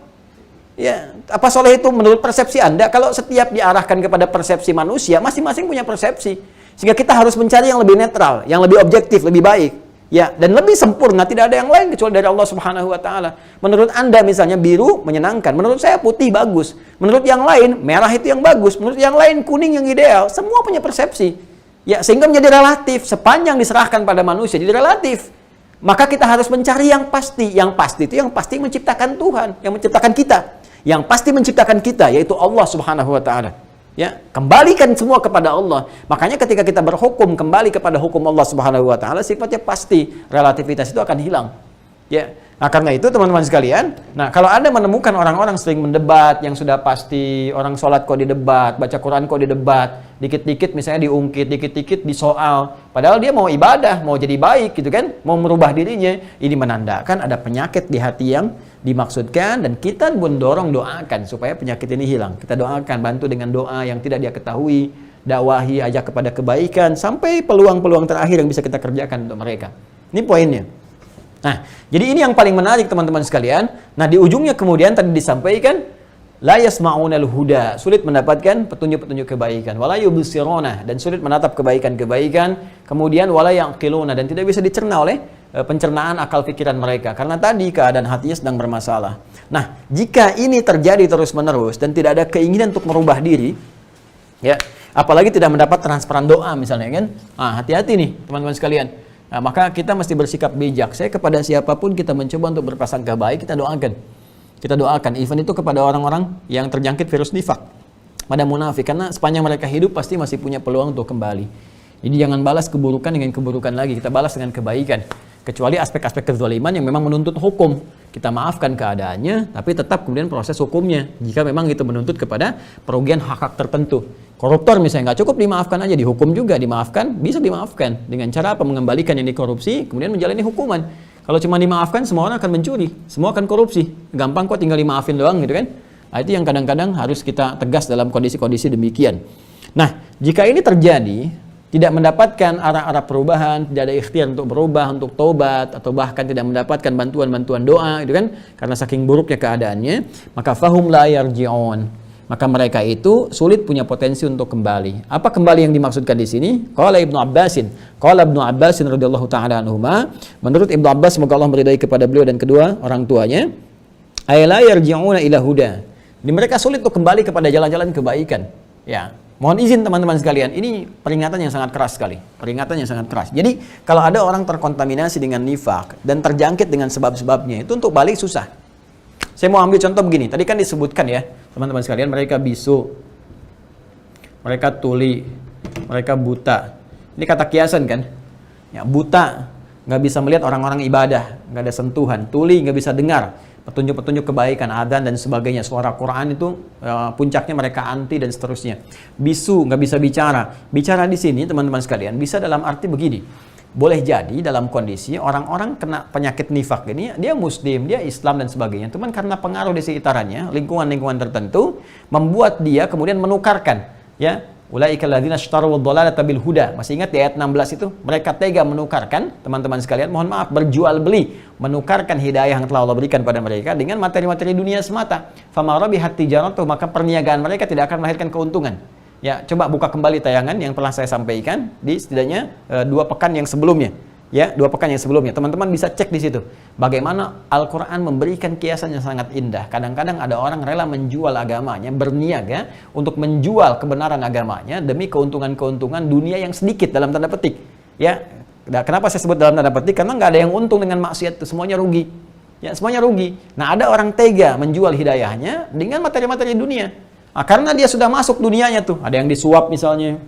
Ya, apa soleh itu menurut persepsi Anda? Kalau setiap diarahkan kepada persepsi manusia, masing-masing punya persepsi. Sehingga kita harus mencari yang lebih netral, yang lebih objektif, lebih baik. Ya, dan lebih sempurna, tidak ada yang lain kecuali dari Allah Subhanahu wa taala. Menurut Anda misalnya biru menyenangkan, menurut saya putih bagus. Menurut yang lain merah itu yang bagus, menurut yang lain kuning yang ideal. Semua punya persepsi. Ya, sehingga menjadi relatif, sepanjang diserahkan pada manusia jadi relatif. Maka kita harus mencari yang pasti. Yang pasti itu yang pasti menciptakan Tuhan, yang menciptakan kita. Yang pasti menciptakan kita yaitu Allah Subhanahu wa taala. Ya, kembalikan semua kepada Allah. Makanya ketika kita berhukum kembali kepada hukum Allah Subhanahu wa taala, sifatnya pasti, relativitas itu akan hilang. Ya. Nah, karena itu teman-teman sekalian, kalau Anda menemukan orang-orang sering mendebat yang sudah pasti, orang sholat kok didebat, baca Quran kok didebat, dikit-dikit misalnya diungkit, dikit-dikit disoal, padahal dia mau ibadah, mau jadi baik gitu kan, mau merubah dirinya, ini menandakan ada penyakit di hati yang dimaksudkan, dan kita pun doakan supaya penyakit ini hilang. Kita doakan, bantu dengan doa yang tidak dia ketahui, dakwahi, ajak kepada kebaikan, sampai peluang-peluang terakhir yang bisa kita kerjakan untuk mereka. Ini poinnya. Nah, jadi ini yang paling menarik teman-teman sekalian. Nah, di ujungnya kemudian tadi disampaikan la yasma'unal huda, sulit mendapatkan petunjuk-petunjuk kebaikan, wala yubsiruna, dan sulit menatap kebaikan-kebaikan, kemudian wala yaqiluna, dan tidak bisa dicerna oleh pencernaan akal pikiran mereka karena tadi keadaan hatinya sedang bermasalah. Nah, jika ini terjadi terus-menerus dan tidak ada keinginan untuk merubah diri, ya, apalagi tidak mendapat transparan doa misalnya kan. Hati-hati nih teman-teman sekalian. Nah, maka kita mesti bersikap bijak. Saya kepada siapapun kita mencoba untuk berprasangka baik, kita doakan. Kita doakan, even itu kepada orang-orang yang terjangkit virus nifak, pada munafik, karena sepanjang mereka hidup pasti masih punya peluang untuk kembali. Jadi jangan balas keburukan dengan keburukan lagi, kita balas dengan kebaikan. Kecuali aspek-aspek kezaliman yang memang menuntut hukum. Kita maafkan keadaannya, tapi tetap kemudian proses hukumnya. Jika memang itu menuntut kepada perugian hak-hak tertentu. Koruptor misalnya nggak cukup dimaafkan aja, dihukum juga, dimaafkan, bisa dimaafkan. Dengan cara apa? Mengembalikan yang dikorupsi, kemudian menjalani hukuman. Kalau cuma dimaafkan, semua orang akan mencuri, semua akan korupsi. Gampang kok tinggal dimaafin doang gitu kan. Nah, itu yang kadang-kadang harus kita tegas dalam kondisi-kondisi demikian. Nah, jika ini terjadi, tidak mendapatkan arah-arah perubahan, tidak ada ikhtiar untuk berubah, untuk tobat, atau bahkan tidak mendapatkan bantuan-bantuan doa, gitu kan, karena saking buruknya keadaannya, maka fahum la yarji'un. Maka mereka itu sulit punya potensi untuk kembali. Apa kembali yang dimaksudkan di sini? Qala Ibnu Abbasin radhiyallahu taala anhuma, menurut Ibnu Abbas semoga Allah meridai kepada beliau dan kedua orang tuanya, ay la yarji'una ila huda. Mereka sulit untuk kembali kepada jalan-jalan kebaikan. Ya, Mohon izin teman-teman sekalian, ini peringatan yang sangat keras sekali. Peringatan yang sangat keras. Jadi, kalau ada orang terkontaminasi dengan nifak dan terjangkit dengan sebab-sebabnya, itu untuk balik susah. Saya mau ambil contoh begini. Tadi kan disebutkan ya, teman-teman sekalian, mereka bisu, mereka tuli, mereka buta. Ini kata kiasan kan? Ya, buta, nggak bisa melihat orang-orang ibadah, nggak ada sentuhan. Tuli, nggak bisa dengar petunjuk-petunjuk kebaikan, adzan dan sebagainya. Suara Quran itu puncaknya mereka anti dan seterusnya. Bisu, nggak bisa bicara. Bicara di sini teman-teman sekalian bisa dalam arti begini. Boleh jadi dalam kondisi orang-orang kena penyakit nifak ini, dia muslim, dia Islam dan sebagainya. Cuman karena pengaruh di sekitarnya, lingkungan-lingkungan tertentu membuat dia kemudian menukarkan, ya. Ulaika alladzina ishtaraw ad-dhalalata bil huda. Masih ingat di ayat 16 itu? Mereka tega menukarkan, teman-teman sekalian, mohon maaf, berjual beli, menukarkan hidayah yang telah Allah berikan pada mereka dengan materi-materi dunia semata. Fama rabihat tijaratuhum, maka perniagaan mereka tidak akan melahirkan keuntungan. Ya, coba buka kembali tayangan yang telah saya sampaikan di setidaknya 2 pekan yang sebelumnya. Ya, 2 pekan yang sebelumnya. Teman-teman bisa cek di situ. Bagaimana Al-Quran memberikan kiasan yang sangat indah. Kadang-kadang ada orang rela menjual agamanya, berniaga untuk menjual kebenaran agamanya demi keuntungan-keuntungan dunia yang sedikit dalam tanda petik. Ya, kenapa saya sebut dalam tanda petik? Karena nggak ada yang untung dengan maksiat itu, semuanya rugi. Ya, semuanya rugi. Nah, ada orang tega menjual hidayahnya dengan materi-materi dunia. Nah, karena dia sudah masuk dunianya tuh. Ada yang disuap misalnya,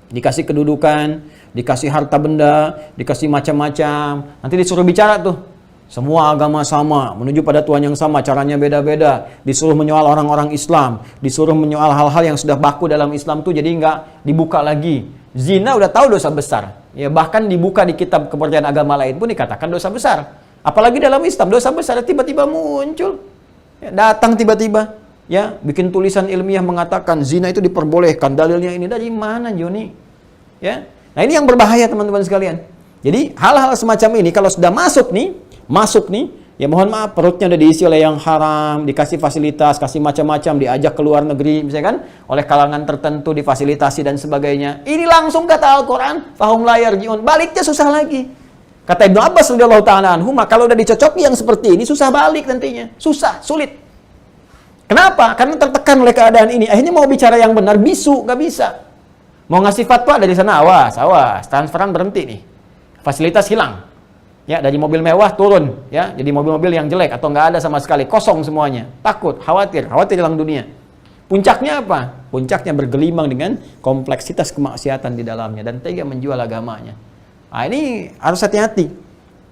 dikasih kedudukan, dikasih harta benda, dikasih macam-macam. Nanti disuruh bicara tuh. Semua agama sama, menuju pada Tuhan yang sama, caranya beda-beda. Disuruh menyoal orang-orang Islam, disuruh menyoal hal-hal yang sudah baku dalam Islam tuh jadi nggak dibuka lagi. Zina udah tahu dosa besar. Ya, bahkan dibuka di kitab kepercayaan agama lain pun dikatakan dosa besar. Apalagi dalam Islam dosa besar tiba-tiba muncul. Ya, datang tiba-tiba. Ya, bikin tulisan ilmiah mengatakan zina itu diperbolehkan. Dalilnya ini dari mana, Joni? Ya. Nah, ini yang berbahaya teman-teman sekalian. Jadi, hal-hal semacam ini kalau sudah masuk nih, ya mohon maaf, perutnya udah diisi oleh yang haram, dikasih fasilitas, kasih macam-macam, diajak ke luar negeri, misalkan oleh kalangan tertentu difasilitasi dan sebagainya. Ini langsung kata Al-Qur'an, fahum la yarji'un. Baliknya susah lagi. Kata Ibnu Abbas radhiyallahu ta'ala anhu, kalau udah dicocoki yang seperti ini susah balik nantinya. Susah, sulit. Kenapa? Karena tertekan oleh keadaan ini. Akhirnya mau bicara yang benar, bisu, nggak bisa. Mau ngasih fatwa dari sana, awas, transferan berhenti nih. Fasilitas hilang. Ya, dari mobil mewah turun, ya, jadi mobil-mobil yang jelek atau nggak ada sama sekali, kosong semuanya. Takut, khawatir hilang dunia. Puncaknya apa? Puncaknya bergelimang dengan kompleksitas kemaksiatan di dalamnya dan tega menjual agamanya. Nah, ini harus hati-hati.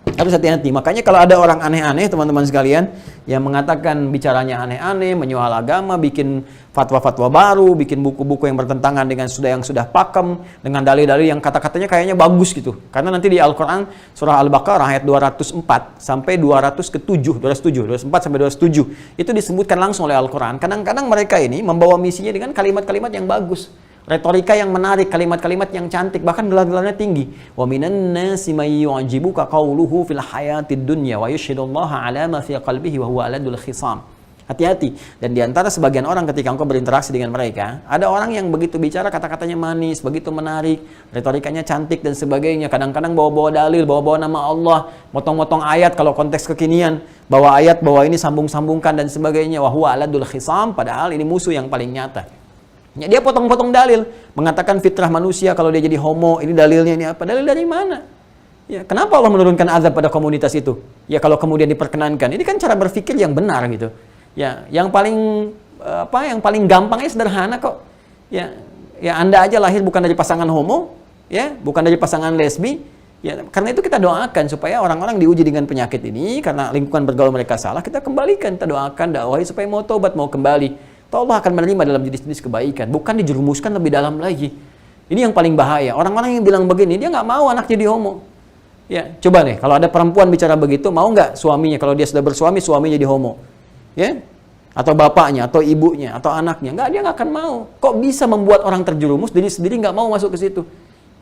Harus hati-hati. Makanya kalau ada orang aneh-aneh teman-teman sekalian yang mengatakan bicaranya aneh-aneh, menyoal agama, bikin fatwa-fatwa baru, bikin buku-buku yang bertentangan dengan yang sudah pakem, dengan dalil-dalil yang kata-katanya kayaknya bagus gitu. Karena nanti di Al-Qur'an surah Al-Baqarah ayat 204 sampai 204 sampai 207 itu disebutkan langsung oleh Al-Qur'an. Kadang-kadang mereka ini membawa misinya dengan kalimat-kalimat yang bagus. Retorika yang menarik, kalimat-kalimat yang cantik, bahkan gelar-gelarnya tinggi. Wa minan nasi may yu'jibuka qawluhu fil hayatid dunya wa yashhadullaha 'ala ma fi qalbihi wa huwa aladul khisam. Hati-hati. Dan di antara sebagian orang ketika engkau berinteraksi dengan mereka, ada orang yang begitu bicara kata-katanya manis, begitu menarik, retorikanya cantik dan sebagainya. Kadang-kadang bawa-bawa dalil, bawa-bawa nama Allah, motong-motong ayat kalau konteks kekinian, bawa ayat, bawa ini sambung-sambungkan dan sebagainya. Wa huwa aladul khisam, padahal ini musuh yang paling nyata. Ya, dia potong-potong dalil, mengatakan fitrah manusia kalau dia jadi homo, ini dalilnya ini apa? Dalil dari mana? Ya, kenapa Allah menurunkan azab pada komunitas itu? Ya, kalau kemudian diperkenankan, ini kan cara berpikir yang benar gitu. Ya, yang paling yang paling gampangnya sederhana kok. Ya, Anda aja lahir bukan dari pasangan homo, ya, bukan dari pasangan lesbi. Ya, karena itu kita doakan supaya orang-orang diuji dengan penyakit ini karena lingkungan bergaul mereka salah, kita kembalikan, kita doakan, dakwahi supaya mau tobat, mau kembali. Allah akan menerima dalam jenis-jenis kebaikan, bukan dijerumuskan lebih dalam lagi. Ini yang paling bahaya. Orang-orang yang bilang begini, dia nggak mau anak jadi homo. Ya, coba nih, kalau ada perempuan bicara begitu, mau nggak suaminya kalau dia sudah bersuami, suaminya jadi homo? Ya, atau bapaknya, atau ibunya, atau anaknya? Nggak, dia nggak akan mau. Kok bisa membuat orang terjerumus, diri sendiri nggak mau masuk ke situ?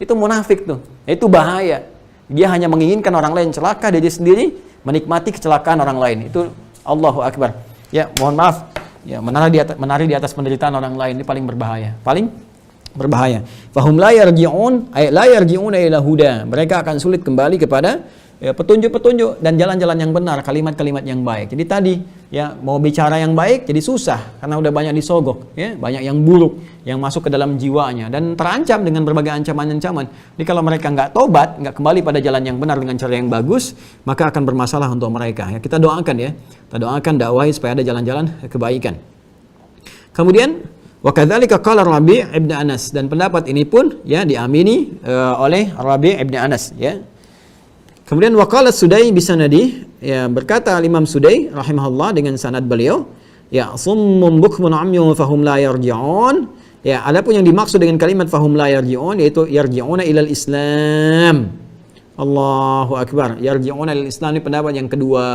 Itu munafik tuh. Itu bahaya. Dia hanya menginginkan orang lain celaka, dia sendiri menikmati kecelakaan orang lain. Itu Allahu Akbar. Ya, mohon maaf. Ya, menari di atas penderitaan orang lain ini paling berbahaya. Paling berbahaya. Fahum la yarji'un ila huda. Mereka akan sulit kembali kepada ya, petunjuk-petunjuk dan jalan-jalan yang benar, kalimat-kalimat yang baik. Jadi tadi ya mau bicara yang baik jadi susah karena udah banyak disogok, ya, banyak yang buruk yang masuk ke dalam jiwanya dan terancam dengan berbagai ancaman-ancaman. Jadi kalau mereka nggak tobat, nggak kembali pada jalan yang benar dengan cara yang bagus, maka akan bermasalah untuk mereka. Ya, kita doakan ya, kita doakan dakwahi supaya ada jalan-jalan kebaikan. Kemudian wa kadzalika qala Rabi' ibn Anas, dan pendapat ini pun ya diamini oleh Rabi' ibn Anas, ya. Kemudian waqala Sudai bisanadi, ya, berkata Imam Sudai rahimahullah dengan sanad beliau, ya, summun bukmun umyun fahum la yarji'un. Ya, adapun yang dimaksud dengan kalimat fahum la yarji'un yaitu yarji'una ilal Islam. Allahu akbar. Yarji'una ilal Islam, ini pendapat yang kedua.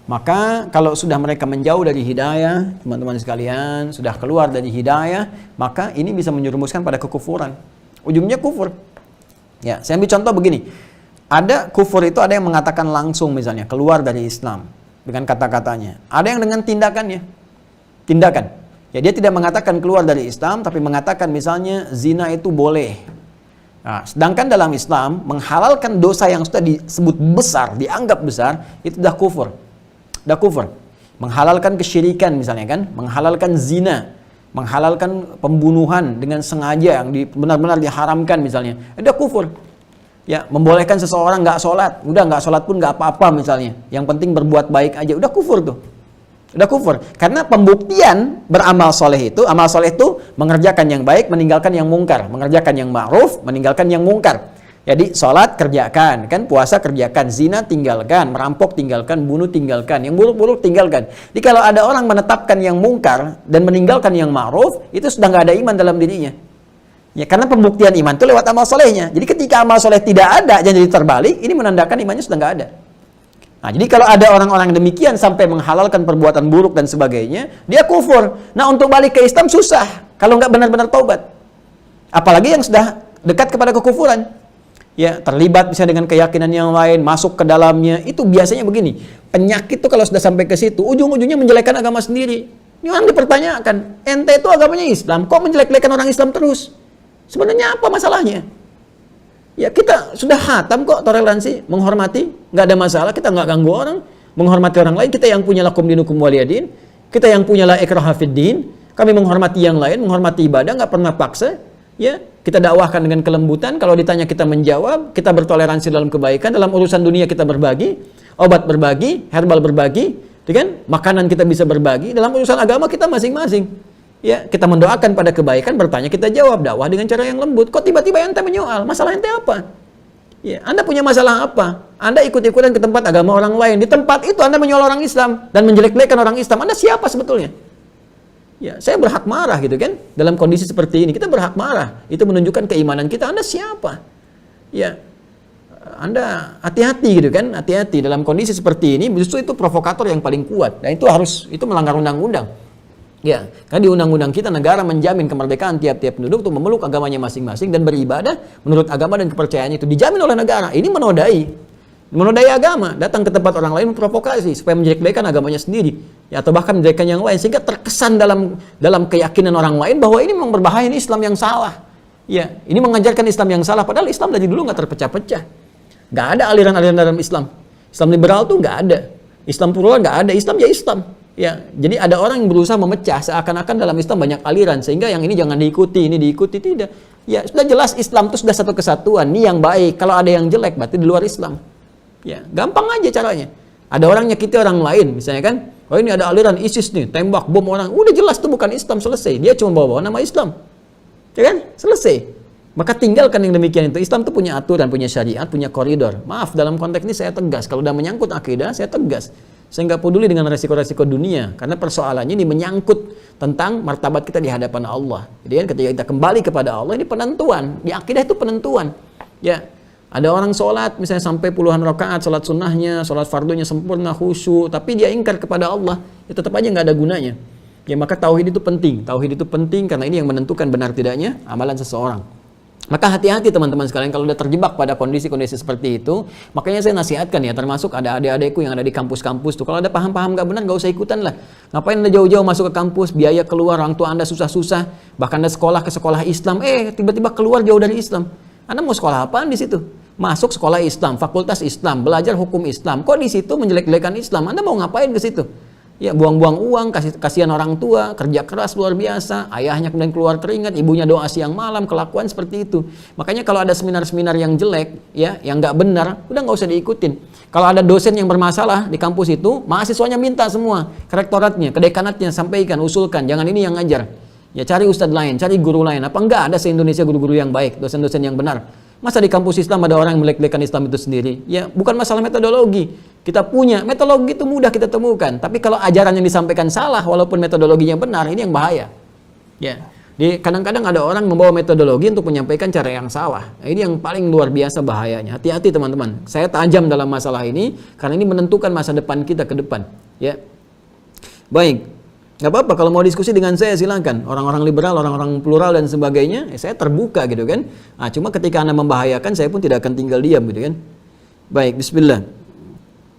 Maka kalau sudah mereka menjauh dari hidayah, teman-teman sekalian, sudah keluar dari hidayah, maka ini bisa menjerumuskan pada kekufuran. Ujungnya kufur. Ya, saya ambil contoh begini. Ada kufur itu ada yang mengatakan langsung misalnya keluar dari Islam dengan kata-katanya. Ada yang dengan tindakannya. Tindakan. Ya, dia tidak mengatakan keluar dari Islam tapi mengatakan misalnya zina itu boleh. Nah, sedangkan dalam Islam menghalalkan dosa yang sudah disebut besar, dianggap besar, itu dah kufur. Dah kufur. Menghalalkan kesyirikan misalnya kan, menghalalkan zina, menghalalkan pembunuhan dengan sengaja yang benar-benar diharamkan misalnya. Dah kufur. Ya, membolehkan seseorang nggak sholat, udah nggak sholat pun nggak apa-apa misalnya, yang penting berbuat baik aja, udah kufur tuh, udah kufur. Karena pembuktian beramal soleh itu, amal soleh itu mengerjakan yang baik, meninggalkan yang mungkar, mengerjakan yang ma'ruf, meninggalkan yang mungkar. Jadi sholat kerjakan, kan, puasa kerjakan, zina tinggalkan, merampok tinggalkan, bunuh tinggalkan, yang buruk-buruk tinggalkan. Jadi kalau ada orang menetapkan yang mungkar dan meninggalkan yang ma'ruf, itu sudah nggak ada iman dalam dirinya. Ya, karena pembuktian iman itu lewat amal solehnya. Jadi ketika amal soleh tidak ada, jadi terbalik, ini menandakan imannya sudah nggak ada. Nah, jadi kalau ada orang-orang demikian sampai menghalalkan perbuatan buruk dan sebagainya, dia kufur. Nah, untuk balik ke Islam susah kalau nggak benar-benar taubat. Apalagi yang sudah dekat kepada kekufuran. Ya, terlibat misalnya dengan keyakinan yang lain, masuk ke dalamnya, itu biasanya begini. Penyakit itu kalau sudah sampai ke situ, ujung-ujungnya menjelekkan agama sendiri. Ini orang dipertanyakan, ente itu agamanya Islam, kok menjelek-jelekan orang Islam terus? Sebenarnya apa masalahnya? Ya, kita sudah hatam kok toleransi, menghormati, nggak ada masalah, kita nggak ganggu orang, menghormati orang lain, kita yang punya lakum dinukum waliyadin, kita yang punya la ikraha fid din, kami menghormati yang lain, menghormati ibadah, nggak pernah paksa, ya, kita dakwahkan dengan kelembutan, kalau ditanya kita menjawab, kita bertoleransi dalam kebaikan, dalam urusan dunia kita berbagi, obat berbagi, herbal berbagi, kan? Makanan kita bisa berbagi, dalam urusan agama kita masing-masing. Ya, kita mendoakan pada kebaikan, bertanya kita jawab, dakwah dengan cara yang lembut. Kok tiba-tiba ente menyoal? Masalah ente apa? Ya, Anda punya masalah apa? Anda ikut-ikutan ke tempat agama orang lain. Di tempat itu Anda menyoal orang Islam dan menjelek-jelekan orang Islam. Anda siapa sebetulnya? Ya, saya berhak marah gitu kan? Dalam kondisi seperti ini kita berhak marah. Itu menunjukkan keimanan kita. Anda siapa? Ya, Anda hati-hati gitu kan? Hati-hati dalam kondisi seperti ini. Justru itu provokator yang paling kuat. Dan itu melanggar undang-undang. Ya, karena di undang-undang kita negara menjamin kemerdekaan tiap-tiap penduduk untuk memeluk agamanya masing-masing dan beribadah menurut agama dan kepercayaannya itu dijamin oleh negara. Ini menodai agama, datang ke tempat orang lain memprovokasi supaya menjelek-jelekan agamanya sendiri, ya, atau bahkan menjelekkan yang lain sehingga terkesan dalam keyakinan orang lain bahwa ini memang berbahaya, ini Islam yang salah. Ya, ini mengajarkan Islam yang salah padahal Islam dari dulu nggak terpecah-pecah. Nggak ada aliran-aliran dalam Islam. Islam liberal tuh nggak ada. Islam plural nggak ada. Islam ya Islam. Ya, jadi ada orang yang berusaha memecah seakan-akan dalam Islam banyak aliran sehingga yang ini jangan diikuti, ini diikuti, tidak. Ya, sudah jelas Islam itu sudah satu kesatuan, ini yang baik. Kalau ada yang jelek berarti di luar Islam. Ya, gampang aja caranya. Ada orang nyakiti orang lain, misalnya kan, oh ini ada aliran ISIS nih, tembak bom orang. Udah jelas itu bukan Islam, selesai. Dia cuma bawa nama Islam. Ya kan? Selesai. Maka tinggalkan yang demikian itu. Islam itu punya aturan, punya syariat, punya koridor. Maaf, dalam konteks ini saya tegas. Kalau udah menyangkut akidah, saya tegas. Saya nggak peduli dengan resiko-resiko dunia, karena persoalannya ini menyangkut tentang martabat kita di hadapan Allah. Jadi kan ketika kita kembali kepada Allah, ini penentuan. Di akidah itu penentuan. Ya, ada orang sholat misalnya sampai puluhan rakaat, sholat sunnahnya, sholat fardunya sempurna, khusyuk, tapi dia ingkar kepada Allah, ya tetap aja nggak ada gunanya. Ya, maka tauhid itu penting. Tauhid itu penting karena ini yang menentukan benar tidaknya amalan seseorang. Maka hati-hati teman-teman sekalian kalau udah terjebak pada kondisi-kondisi seperti itu. Makanya saya nasihatkan ya, termasuk ada adik-adikku yang ada di kampus-kampus tuh. Kalau ada paham-paham gak benar, gak usah ikutan lah. Ngapain Anda jauh-jauh masuk ke kampus, biaya keluar, orang tua Anda susah-susah. Bahkan Anda sekolah ke sekolah Islam, tiba-tiba keluar jauh dari Islam. Anda mau sekolah apaan di situ? masuk sekolah Islam, fakultas Islam, belajar hukum Islam. Kok di situ menjelek-jelekan Islam? Anda mau ngapain ke situ? Ya buang-buang uang, kasihan orang tua, kerja keras luar biasa, ayahnya kemudian keluar keringat, ibunya doa siang malam, kelakuan seperti itu. Makanya kalau ada seminar-seminar yang jelek, ya, yang nggak benar, udah nggak usah diikutin. Kalau ada dosen yang bermasalah di kampus itu, mahasiswanya minta semua, ke rektoratnya, ke dekanatnya, sampaikan, usulkan, jangan ini yang ngajar. Ya cari ustadz lain, cari guru lain. Apa enggak ada se-Indonesia guru-guru yang baik, dosen-dosen yang benar? Masa di kampus Islam ada orang yang melek-lekan Islam itu sendiri? Ya bukan masalah metodologi. Kita punya metodologi itu mudah kita temukan. Tapi kalau ajaran yang disampaikan salah, walaupun metodologinya benar, ini yang bahaya. Ya, kadang-kadang ada orang membawa metodologi untuk menyampaikan cara yang salah. Nah, ini yang paling luar biasa bahayanya. Hati-hati teman-teman. Saya tajam dalam masalah ini karena ini menentukan masa depan kita ke depan. Ya, baik. Nggak apa-apa kalau mau diskusi dengan saya silakan. Orang-orang liberal, orang-orang plural dan sebagainya, ya saya terbuka gitu kan. Nah, cuma ketika Anda membahayakan, saya pun tidak akan tinggal diam gitu kan. Baik, bismillah.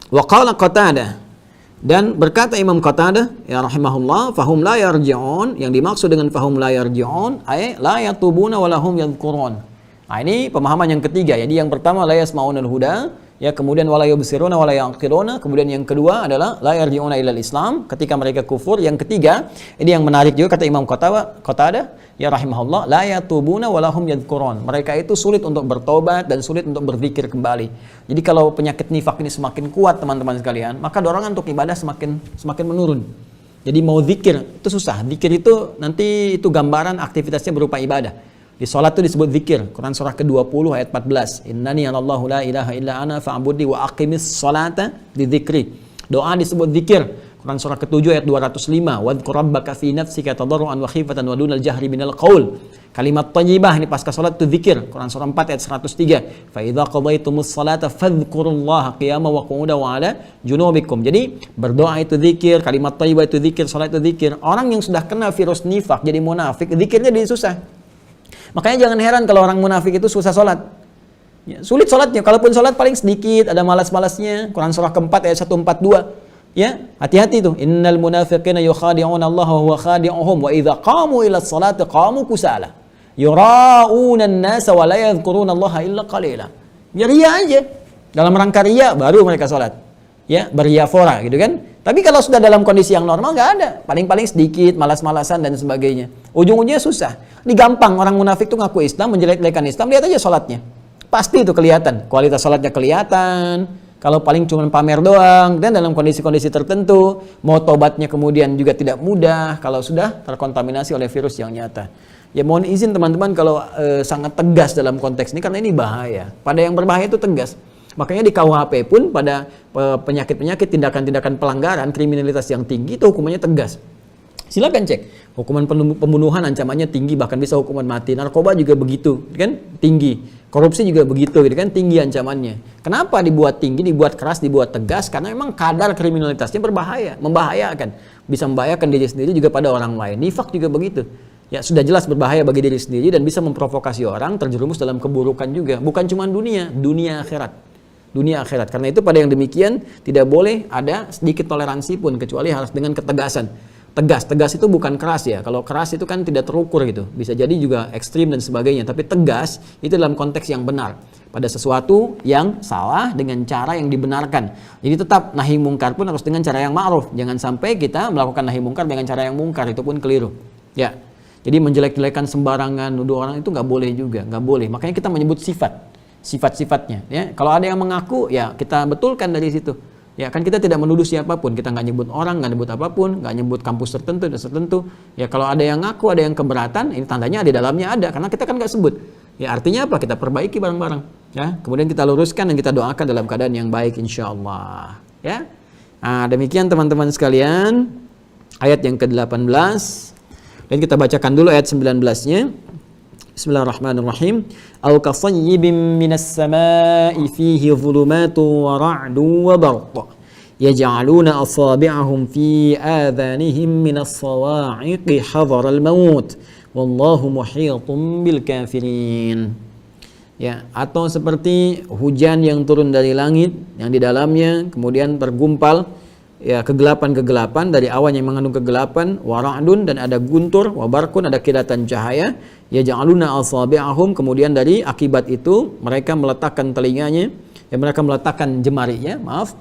Wa qala Qatadah, dan berkata Imam Qatadah ya rahimahullah, fahum la yarji'un, yang dimaksud dengan fahum la yarji'un ay la yatubuna wa lahum yadhkurun. Nah, ini pemahaman yang ketiga. Jadi yang pertama la yasma'unal huda, ya, kemudian wala yubsiruna wala yaqiluna, kemudian yang kedua adalah la yarji'una ilal Islam, ketika mereka kufur. Yang ketiga, ini yang menarik juga kata Imam Qatadah ya rahimahullah, la yatubuna wala hum yadhkurun. Mereka itu sulit untuk bertobat dan sulit untuk berzikir kembali. Jadi kalau penyakit nifak ini semakin kuat teman-teman sekalian, maka dorongan untuk ibadah semakin menurun. Jadi mau zikir itu susah. Zikir itu nanti itu gambaran aktivitasnya berupa ibadah. Di sholat itu disebut zikir. Quran surah ke-20 ayat 14. Innani anallahu la ilaha illa ana fa'budni wa aqimis sholata li dzikri. Doa disebut zikir. Quran surah ke-7 ayat 205. Wadhkur rabbaka fi nafsika tadarruan wa khifatan wa dunal jahri minal qaul. Kalimat thayyibah ini pasca sholat itu zikir. Quran surah 4 ayat 103. Fa idza qadaitumus sholata fadhkurullaha qiyaman wa qu'udan wa 'ala junubikum. Jadi berdoa itu zikir, kalimat thayyibah itu zikir, sholat itu zikir. Orang yang sudah kena virus nifak jadi munafik, zikirnya jadi susah. Makanya jangan heran kalau orang munafik itu susah sholat. Ya, sulit sholatnya. Kalaupun sholat paling sedikit, ada malas-malasnya. Quran surah keempat ayat 142. Ya, hati-hati tuh. Innal munafiqina yukhadi'una Allah wa huwa khadi'uhum wa idza qamu ila sholati qamu kusala. Yura'una an-nasa wa la yadhkuruna Allah illa qalila. Ya ria aja. Dalam rangka ria baru mereka sholat. Ya, beria-fora gitu kan. Tapi kalau sudah dalam kondisi yang normal nggak ada. Paling-paling sedikit, malas-malasan dan sebagainya. Ujung-ujungnya susah. Ini gampang orang munafik tuh ngaku Islam, menjelek-jelekan Islam, lihat aja sholatnya. Pasti itu kelihatan. Kualitas sholatnya kelihatan. Kalau paling cuma pamer doang. Dan dalam kondisi-kondisi tertentu, mau tobatnya kemudian juga tidak mudah kalau sudah terkontaminasi oleh virus yang nyata. Ya mohon izin teman-teman kalau sangat tegas dalam konteks ini karena ini bahaya. Pada yang berbahaya itu tegas. Makanya di KUHP pun pada penyakit-penyakit, tindakan-tindakan pelanggaran, kriminalitas yang tinggi itu hukumannya tegas. Silakan cek. Hukuman pembunuhan ancamannya tinggi, bahkan bisa hukuman mati. Narkoba juga begitu, kan? Tinggi. Korupsi juga begitu, gitu kan? Tinggi ancamannya. Kenapa dibuat tinggi, dibuat keras, dibuat tegas? Karena memang kadar kriminalitasnya berbahaya, membahayakan. Bisa membahayakan diri sendiri juga pada orang lain. Nifak juga begitu. Ya sudah jelas berbahaya bagi diri sendiri dan bisa memprovokasi orang terjerumus dalam keburukan juga. Bukan cuma dunia akhirat. Dunia akhirat. Karena itu pada yang demikian tidak boleh ada sedikit toleransi pun kecuali harus dengan ketegasan. Tegas itu bukan keras ya. Kalau keras itu kan tidak terukur gitu. Bisa jadi juga ekstrim dan sebagainya. Tapi tegas itu dalam konteks yang benar. Pada sesuatu yang salah dengan cara yang dibenarkan. Jadi tetap nahi mungkar pun harus dengan cara yang ma'ruf. Jangan sampai kita melakukan nahi mungkar dengan cara yang mungkar. Itu pun keliru. Ya. Jadi menjelek-jelekan sembarangan, nuduh orang itu nggak boleh juga. Nggak boleh. Makanya kita menyebut sifat-sifatnya. Ya. Kalau ada yang mengaku, ya kita betulkan dari situ. Ya kan kita tidak menuduh siapapun, kita nggak nyebut orang, nggak nyebut apapun, nggak nyebut kampus tertentu. Ya kalau ada yang ngaku, ada yang keberatan, ini tandanya di dalamnya ada, karena kita kan nggak sebut. Ya artinya apa? Kita perbaiki bareng-bareng. Ya kemudian kita luruskan dan kita doakan dalam keadaan yang baik, insya Allah. Ya, nah, demikian teman-teman sekalian ayat yang ke-18 dan kita bacakan dulu ayat 19-nya. Bismillahirrahmanirrahim. Aw kasayyibin minas samaa'i fihi dhulumatun wa ra'dun wa barq yaj'aluna asabi'ahum fi adhanihim minas sawa'iqi hadharal maut wallahu muhitun bil kafirin. Ya, atau seperti hujan yang turun dari langit yang di dalamnya kemudian tergumpal ya kegelapan dari awan yang mengandung kegelapan, wara'dun dan ada guntur, wabarkun ada kilatan cahaya, Yaj'aluna asabi'ahum, kemudian dari akibat itu mereka meletakkan telinganya, mereka meletakkan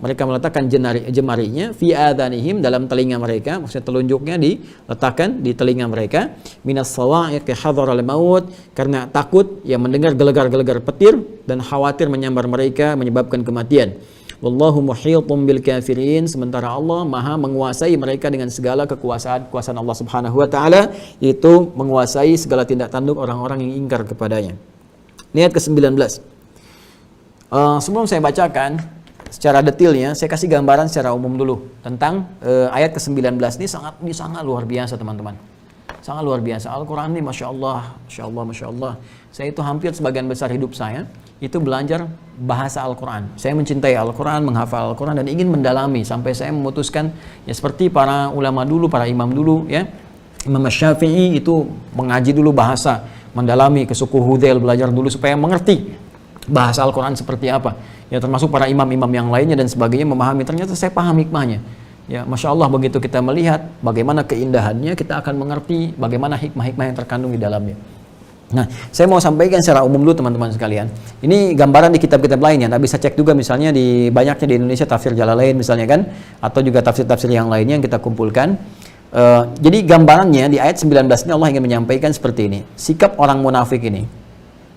mereka meletakkan jemarinya fi adhanihim, dalam telinga mereka, maksudnya telunjuknya diletakkan di telinga mereka, minas sawa'iqi hadharal maut, karena takut mendengar gelegar-gelegar petir dan khawatir menyambar mereka menyebabkan kematian. Wallahu muhitun bil kafirin, sementara Allah maha menguasai mereka dengan segala kekuasaan Allah Subhanahu wa taala, yaitu menguasai segala tindak tanduk orang-orang yang ingkar kepadanya. Ayat ke-19. Sebelum saya bacakan secara detailnya, saya kasih gambaran secara umum dulu tentang ayat ke-19 ini. Sangat luar biasa, teman-teman. Sangat luar biasa. Al-Quran ini Masya Allah. Saya itu hampir sebagian besar hidup saya itu belajar bahasa Al-Quran. Saya mencintai Al-Quran, menghafal Al-Quran, dan ingin mendalami sampai saya memutuskan seperti para ulama dulu, para imam dulu, Imam Syafi'i itu mengaji dulu bahasa, mendalami ke suku Hudzail, belajar dulu supaya mengerti bahasa Al-Quran seperti apa. Termasuk para imam-imam yang lainnya dan sebagainya, memahami, ternyata saya paham hikmahnya. Masya Allah, begitu kita melihat bagaimana keindahannya, kita akan mengerti bagaimana hikmah-hikmah yang terkandung di dalamnya. Nah, saya mau sampaikan secara umum dulu, teman-teman sekalian. Ini gambaran di kitab-kitab lainnya. Anda bisa cek juga misalnya di banyaknya di Indonesia tafsir Jalalain misalnya kan, atau juga tafsir-tafsir yang lainnya yang kita kumpulkan. Jadi gambarannya di ayat 19 ini Allah ingin menyampaikan seperti ini. Sikap orang munafik ini.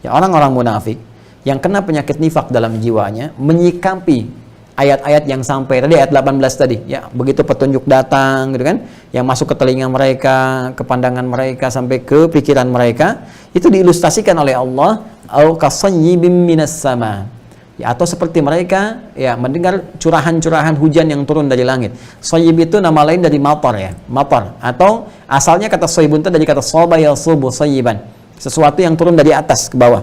Orang-orang munafik yang kena penyakit nifak dalam jiwanya menyikapi ayat-ayat yang sampai tadi, ayat 18 tadi, begitu petunjuk datang gitu kan, yang masuk ke telinga mereka, ke pandangan mereka, sampai ke pikiran mereka, itu diilustrasikan oleh Allah, au kasayyibim minas sama, atau seperti mereka mendengar curahan-curahan hujan yang turun dari langit. Sayyib itu nama lain dari matar, matar, atau asalnya kata sayyibun itu dari kata saba yasubu sayyiban, sesuatu yang turun dari atas ke bawah.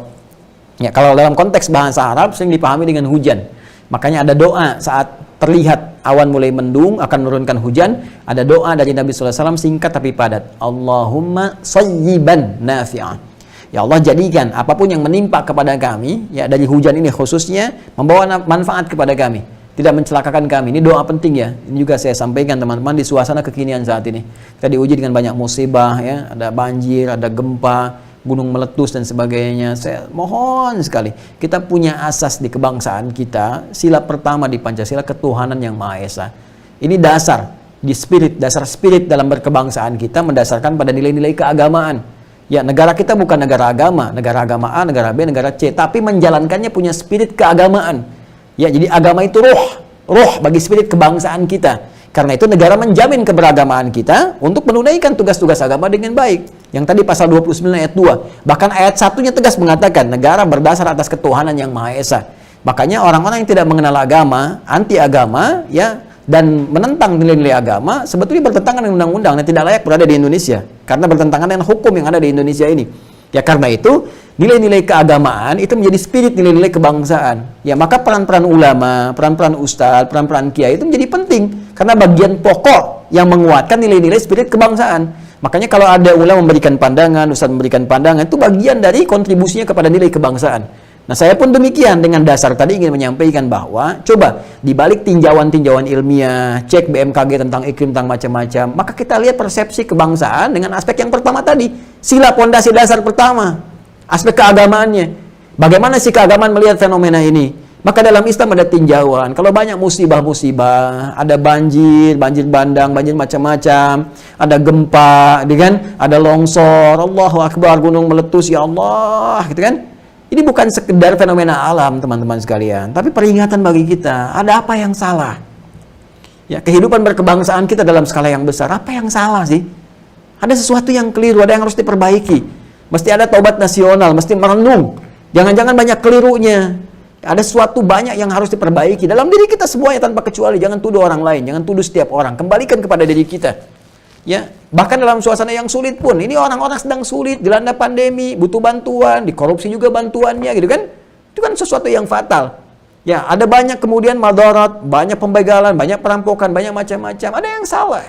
Kalau dalam konteks bahasa Arab sering dipahami dengan hujan. Makanya ada doa saat terlihat awan mulai mendung akan menurunkan hujan. Ada doa dari Nabi SAW singkat tapi padat. Allahumma sayyiban nafi'ah. Ya Allah, jadikan apapun yang menimpa kepada kami, dari hujan ini khususnya, membawa manfaat kepada kami, tidak mencelakakan kami. Ini doa penting ya. Ini juga saya sampaikan teman-teman di suasana kekinian saat ini. Kita diuji dengan banyak musibah, ada banjir, ada gempa, gunung meletus dan sebagainya. Saya mohon sekali kita punya asas di kebangsaan kita, sila pertama di Pancasila, ketuhanan yang Maha Esa. Ini dasar di dasar spirit dalam berkebangsaan kita mendasarkan pada nilai-nilai keagamaan. Negara kita bukan negara agama, negara agama A, negara B, negara C, tapi menjalankannya punya spirit keagamaan. Jadi agama itu roh bagi spirit kebangsaan kita. Karena itu negara menjamin keberagamaan kita untuk menunaikan tugas-tugas agama dengan baik. Yang tadi pasal 29 ayat 2. Bahkan ayat 1-nya tegas mengatakan negara berdasar atas ketuhanan yang Maha Esa. Makanya orang-orang yang tidak mengenal agama, anti agama, dan menentang nilai-nilai agama, sebetulnya bertentangan dengan undang-undang dan tidak layak berada di Indonesia. Karena bertentangan dengan hukum yang ada di Indonesia ini. Karena itu nilai-nilai keagamaan itu menjadi spirit nilai-nilai kebangsaan. Maka peran-peran ulama, peran-peran ustadz, peran-peran kiai itu menjadi penting karena bagian pokok yang menguatkan nilai-nilai spirit kebangsaan. Makanya kalau ada ulama memberikan pandangan, ustadz memberikan pandangan, itu bagian dari kontribusinya kepada nilai kebangsaan. Nah, saya pun demikian dengan dasar tadi ingin menyampaikan bahwa coba dibalik tinjauan-tinjauan ilmiah, cek BMKG tentang iklim, tentang macam-macam, maka kita lihat persepsi kebangsaan dengan aspek yang pertama tadi, sila pondasi dasar pertama, aspek keagamaannya. Bagaimana sih keagamaan melihat fenomena ini? Maka dalam Islam ada tinjauan. Kalau banyak musibah-musibah, ada banjir bandang, banjir macam-macam, ada gempa, ada longsor, Allahu Akbar, gunung meletus, ya Allah, gitu kan? Ini bukan sekedar fenomena alam, teman-teman sekalian, tapi peringatan bagi kita. Ada apa yang salah? Kehidupan berkebangsaan kita dalam skala yang besar, apa yang salah sih? Ada sesuatu yang keliru, ada yang harus diperbaiki. Mesti ada taubat nasional, mesti merenung. Jangan-jangan banyak kelirunya. Ada sesuatu banyak yang harus diperbaiki dalam diri kita semuanya tanpa kecuali. Jangan tuduh orang lain, jangan tuduh setiap orang. Kembalikan kepada diri kita. Bahkan dalam suasana yang sulit pun, ini orang-orang sedang sulit, dilanda pandemi, butuh bantuan, dikorupsi juga bantuannya, gitu kan? Itu kan sesuatu yang fatal. Ada banyak kemudian madarat, banyak pembegalan, banyak perampokan, banyak macam-macam. Ada yang salah.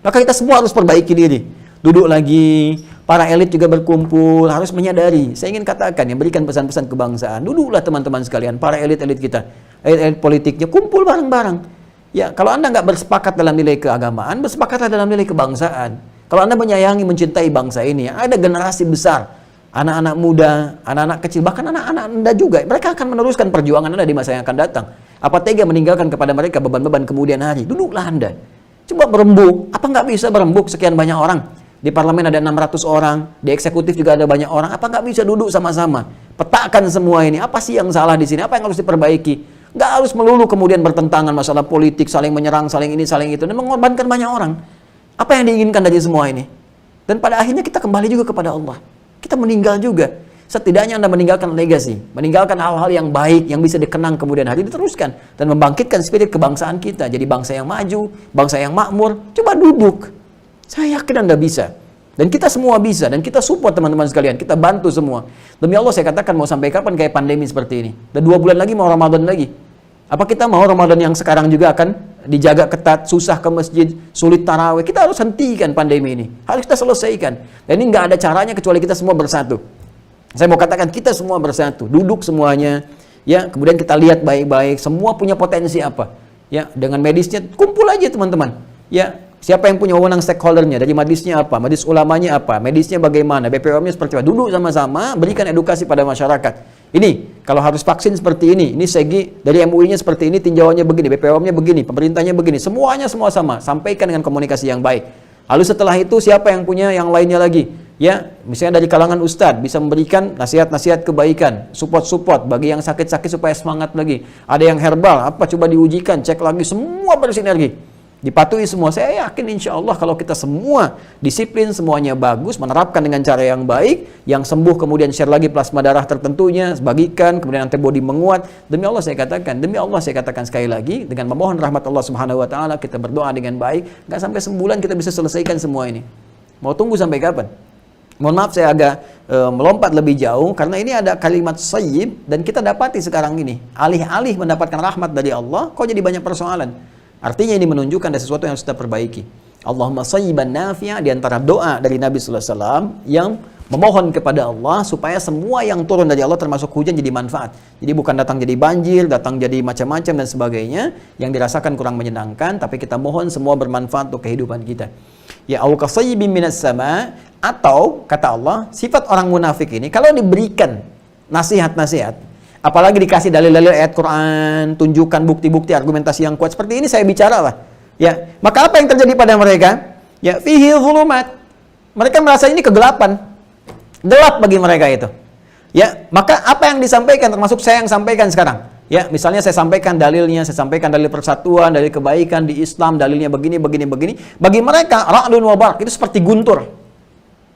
Maka kita semua harus perbaiki diri. Duduk lagi, para elit juga berkumpul, harus menyadari. Saya ingin katakan, yang berikan pesan-pesan kebangsaan. Duduklah teman-teman sekalian, para elit-elit kita, elit politiknya, kumpul bareng-bareng. Kalau Anda nggak bersepakat dalam nilai keagamaan, bersepakatlah dalam nilai kebangsaan. Kalau Anda menyayangi, mencintai bangsa ini, ada generasi besar anak-anak muda, anak-anak kecil, bahkan anak-anak Anda juga, mereka akan meneruskan perjuangan Anda di masa yang akan datang. Apa tega meninggalkan kepada mereka beban-beban kemudian hari? Duduklah Anda. Coba berembuk. Apa nggak bisa berembuk sekian banyak orang? Di parlemen ada 600 orang, di eksekutif juga ada banyak orang. Apa nggak bisa duduk sama-sama? Petakan semua ini. Apa sih yang salah di sini? Apa yang harus diperbaiki? Nggak harus melulu kemudian bertentangan masalah politik, saling menyerang, saling ini, saling itu, dan mengorbankan banyak orang. Apa yang diinginkan dari semua ini? Dan pada akhirnya kita kembali juga kepada Allah. Kita meninggal juga. Setidaknya Anda meninggalkan legacy, meninggalkan hal-hal yang baik yang bisa dikenang kemudian hari diteruskan dan membangkitkan spirit kebangsaan kita jadi bangsa yang maju, bangsa yang makmur. Coba duduk. Saya yakin Anda bisa. Dan kita semua bisa dan kita support teman-teman sekalian, kita bantu semua. Demi Allah saya katakan mau sampai kapan kayak pandemi seperti ini? Dan 2 bulan lagi mau Ramadan lagi. Apa kita mau Ramadan yang sekarang juga akan dijaga ketat, susah ke masjid, sulit tarawih? Kita harus hentikan pandemi ini. Harus kita selesaikan. Dan ini nggak ada caranya kecuali kita semua bersatu. Saya mau katakan kita semua bersatu, duduk semuanya, ya, kemudian kita lihat baik-baik, semua punya potensi apa, ya, dengan medisnya, kumpul aja teman-teman, ya, siapa yang punya wewenang stakeholdernya, dari majelisnya apa, majelis ulamanya apa, medisnya bagaimana, BPOM-nya seperti apa, duduk sama-sama, berikan edukasi pada masyarakat. Ini, kalau harus vaksin seperti ini segi dari MUI-nya seperti ini, tinjauannya begini, BPOM-nya begini, pemerintahnya begini, semuanya semua sama, sampaikan dengan komunikasi yang baik. Lalu setelah itu siapa yang punya yang lainnya lagi? Ya, misalnya dari kalangan ustadz bisa memberikan nasihat-nasihat kebaikan, support-support bagi yang sakit-sakit supaya semangat lagi. Ada yang herbal, apa coba diujikan, cek lagi, semua bersinergi. Dipatuhi semua. Saya yakin insya Allah kalau kita semua disiplin, semuanya bagus, menerapkan dengan cara yang baik, yang sembuh kemudian share lagi plasma darah tertentunya, bagikan, kemudian antibodi menguat. Demi Allah saya katakan sekali lagi, dengan memohon rahmat Allah Subhanahu Wa Taala, kita berdoa dengan baik, nggak sampai sebulan kita bisa selesaikan semua ini. Mau tunggu sampai kapan? Mohon maaf saya agak melompat lebih jauh karena ini ada kalimat sayyib dan kita dapati sekarang ini alih-alih mendapatkan rahmat dari Allah kok jadi banyak persoalan. Artinya ini menunjukkan ada sesuatu yang harus kita perbaiki. Allahumma sayyiban nafi'a, di antara doa dari Nabi sallallahu alaihi wasallam yang memohon kepada Allah supaya semua yang turun dari Allah termasuk hujan jadi manfaat. Jadi bukan datang jadi banjir, datang jadi macam-macam dan sebagainya yang dirasakan kurang menyenangkan, tapi kita mohon semua bermanfaat untuk kehidupan kita. Ya au kasayyibin minas sama, atau kata Allah sifat orang munafik ini kalau diberikan nasihat-nasihat, apalagi dikasih dalil-dalil ayat Quran, tunjukkan bukti-bukti argumentasi yang kuat seperti ini saya bicara lah. Ya, maka apa yang terjadi pada mereka? Ya fihi zulumat. Mereka merasa ini kegelapan. Gelap bagi mereka itu. Ya, maka apa yang disampaikan termasuk saya yang sampaikan sekarang. Ya, misalnya saya sampaikan dalilnya, saya sampaikan dalil persatuan, dalil kebaikan di Islam, dalilnya begini. Bagi mereka, ra'dun wa barq itu seperti guntur.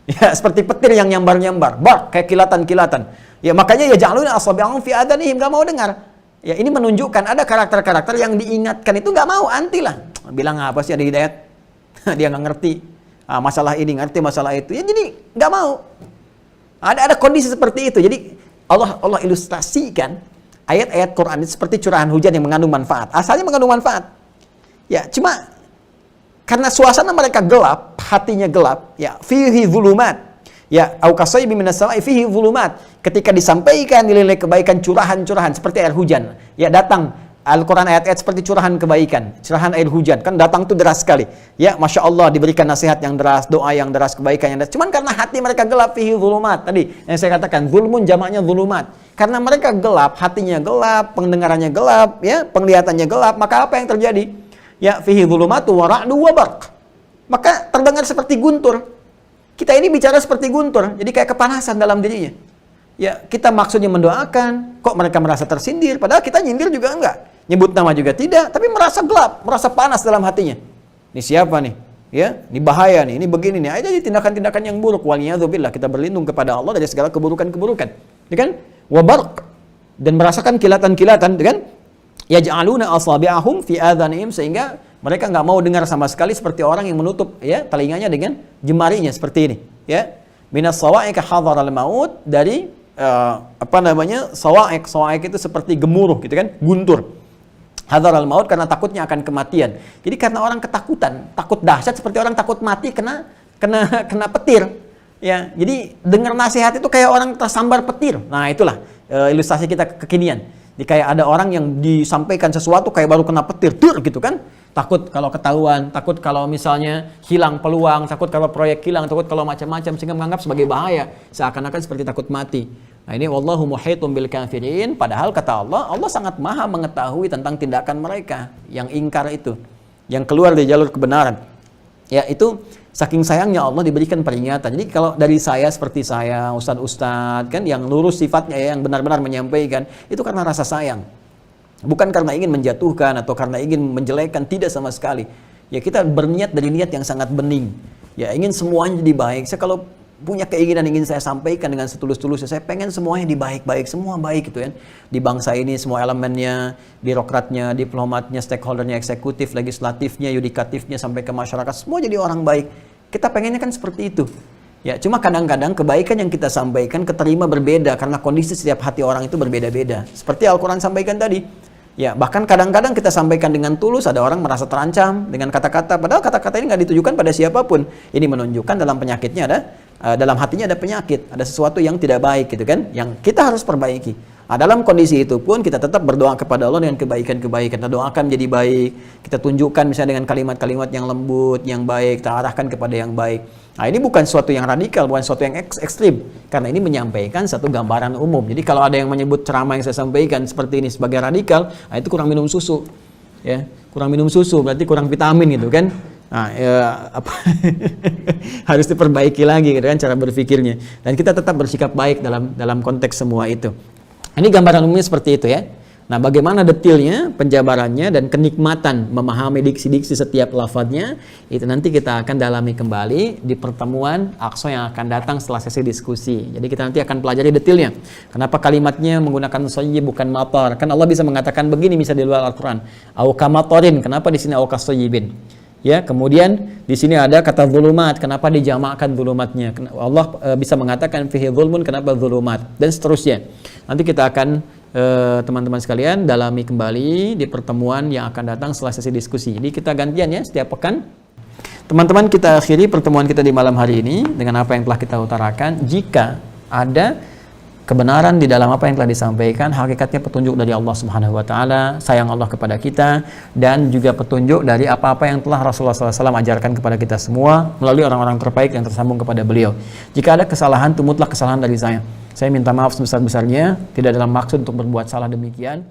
Ya, seperti petir yang nyambar-nyambar. Barq, kayak kilatan-kilatan. Ya, makanya ya ja'aluna asabi'ahum fi adanihim, enggak mau dengar. Ya, ini menunjukkan ada karakter-karakter yang diingatkan itu enggak mau, anti lah. Bilang apa sih ada hidayat? Dia enggak ngerti. Masalah ini, ngerti masalah itu. Ya, jadi enggak mau. Ada kondisi seperti itu. Jadi Allah ilustrasikan ayat-ayat Quran itu seperti curahan hujan yang mengandung manfaat. Asalnya mengandung manfaat. Ya, cuma karena suasana mereka gelap, hatinya gelap, ya fihi zulumat. Ya, au kasayyibin minas sama'i fihi zulumat. Ketika disampaikan nilai kebaikan curahan-curahan seperti air hujan, ya datang Al-Quran ayat-ayat seperti curahan kebaikan, curahan air hujan, kan datang tuh deras sekali. Ya, Masya Allah diberikan nasihat yang deras, doa yang deras, kebaikan yang deras. Cuman karena hati mereka gelap, fihi zulumat. Tadi yang saya katakan, zulmun jamaknya zulumat. Karena mereka gelap, hatinya gelap, pendengarannya gelap, ya, penglihatannya gelap, maka apa yang terjadi? Ya, fihi zulumatu wa ra'du wa barq. Maka terdengar seperti guntur. Kita ini bicara seperti guntur, jadi kayak kepanasan dalam dirinya. Ya, kita maksudnya mendoakan, kok mereka merasa tersindir, padahal kita nyindir juga enggak. Nyebut nama juga tidak, tapi merasa gelap, merasa panas dalam hatinya. Ini siapa nih? Ya, ini bahaya nih, ini begini nih. Ada tindakan-tindakan yang buruk. Waliyadzubillah, kita berlindung kepada Allah dari segala keburukan-keburukan. Ya kan? Wa barq, dan merasakan kilatan-kilatan, ya kan? Yaj'aluna asabi'ahum fi adhanihim, sehingga mereka enggak mau dengar sama sekali seperti orang yang menutup ya telinganya dengan jemarinya seperti ini, ya. Minas sawa'iq hadaral maut, dari sawa'iq itu seperti gemuruh gitu kan, guntur. Hadaral maut karena takutnya akan kematian. Jadi karena orang ketakutan, takut dahsyat seperti orang takut mati kena petir. Ya, jadi dengar nasihat itu kayak orang tersambar petir. Nah, itulah ilustrasi kita kekinian. Jadi kayak ada orang yang disampaikan sesuatu kayak baru kena petir, gitu kan. Takut kalau ketahuan, takut kalau misalnya hilang peluang, takut kalau proyek hilang, takut kalau macam-macam, sehingga menganggap sebagai bahaya, seakan-akan seperti takut mati. Nah ini wallahu muhitun bil kafirin, padahal kata Allah, Allah sangat maha mengetahui tentang tindakan mereka yang ingkar itu, yang keluar dari jalur kebenaran. Ya itu saking sayangnya Allah diberikan peringatan. Jadi kalau dari saya seperti saya, ustadz-ustadz kan yang lurus sifatnya ya, yang benar-benar menyampaikan, itu karena rasa sayang. Bukan karena ingin menjatuhkan atau karena ingin menjelekkan, tidak sama sekali. Ya kita berniat dari niat yang sangat bening. Ya ingin semuanya jadi baik. Saya kalau punya keinginan ingin saya sampaikan dengan setulus-tulusnya, saya pengen semuanya dibaik-baik, semua baik gitu kan. Di bangsa ini semua elemennya, birokratnya, diplomatnya, stakeholdernya, eksekutif, legislatifnya, yudikatifnya sampai ke masyarakat, semua jadi orang baik. Kita pengennya kan seperti itu. Ya, cuma kadang-kadang kebaikan yang kita sampaikan keterima berbeda karena kondisi setiap hati orang itu berbeda-beda. Seperti Al-Qur'an sampaikan tadi. Ya, bahkan kadang-kadang kita sampaikan dengan tulus, ada orang merasa terancam dengan kata-kata, padahal kata-kata ini nggak ditujukan pada siapapun. Ini menunjukkan dalam penyakitnya dalam hatinya ada penyakit, ada sesuatu yang tidak baik gitu kan, yang kita harus perbaiki. Nah, dalam kondisi itu pun kita tetap berdoa kepada Allah dengan kebaikan-kebaikan. Kita doakan menjadi baik, kita tunjukkan misalnya dengan kalimat-kalimat yang lembut, yang baik, kita arahkan kepada yang baik. Nah ini bukan sesuatu yang radikal, bukan sesuatu yang ekstrim, karena ini menyampaikan satu gambaran umum. Jadi kalau ada yang menyebut ceramah yang saya sampaikan seperti ini sebagai radikal, nah itu kurang minum susu, ya kurang minum susu berarti kurang vitamin gitu kan. Nah, harus diperbaiki lagi gitu kan cara berpikirnya. Dan kita tetap bersikap baik dalam konteks semua itu. Ini gambaran umumnya seperti itu ya. Nah, bagaimana detailnya, penjabarannya, dan kenikmatan memahami diksi-diksi setiap lafadznya, itu nanti kita akan dalami kembali di pertemuan Aqsa yang akan datang setelah sesi diskusi. Jadi kita nanti akan pelajari detailnya. Kenapa kalimatnya menggunakan soyib bukan matar? Kan Allah bisa mengatakan begini misalnya di luar Al-Quran. Au kamatorin, kenapa di sini au kasoyibin? Ya, kemudian di sini ada kata zulumat, kenapa dijamakkan zulumatnya? Allah bisa mengatakan fihi zulmun, kenapa zulumat? Dan seterusnya. Nanti kita akan teman-teman sekalian dalami kembali di pertemuan yang akan datang setelah sesi diskusi. Jadi kita gantian ya setiap pekan. Teman-teman, kita akhiri pertemuan kita di malam hari ini dengan apa yang telah kita utarakan. Jika ada kebenaran di dalam apa yang telah disampaikan, hakikatnya petunjuk dari Allah Subhanahu wa taala, sayang Allah kepada kita, dan juga petunjuk dari apa-apa yang telah Rasulullah SAW ajarkan kepada kita semua melalui orang-orang terbaik yang tersambung kepada beliau. Jika ada kesalahan, itu mutlak kesalahan dari saya. Saya minta maaf sebesar-besarnya, tidak dalam maksud untuk berbuat salah demikian.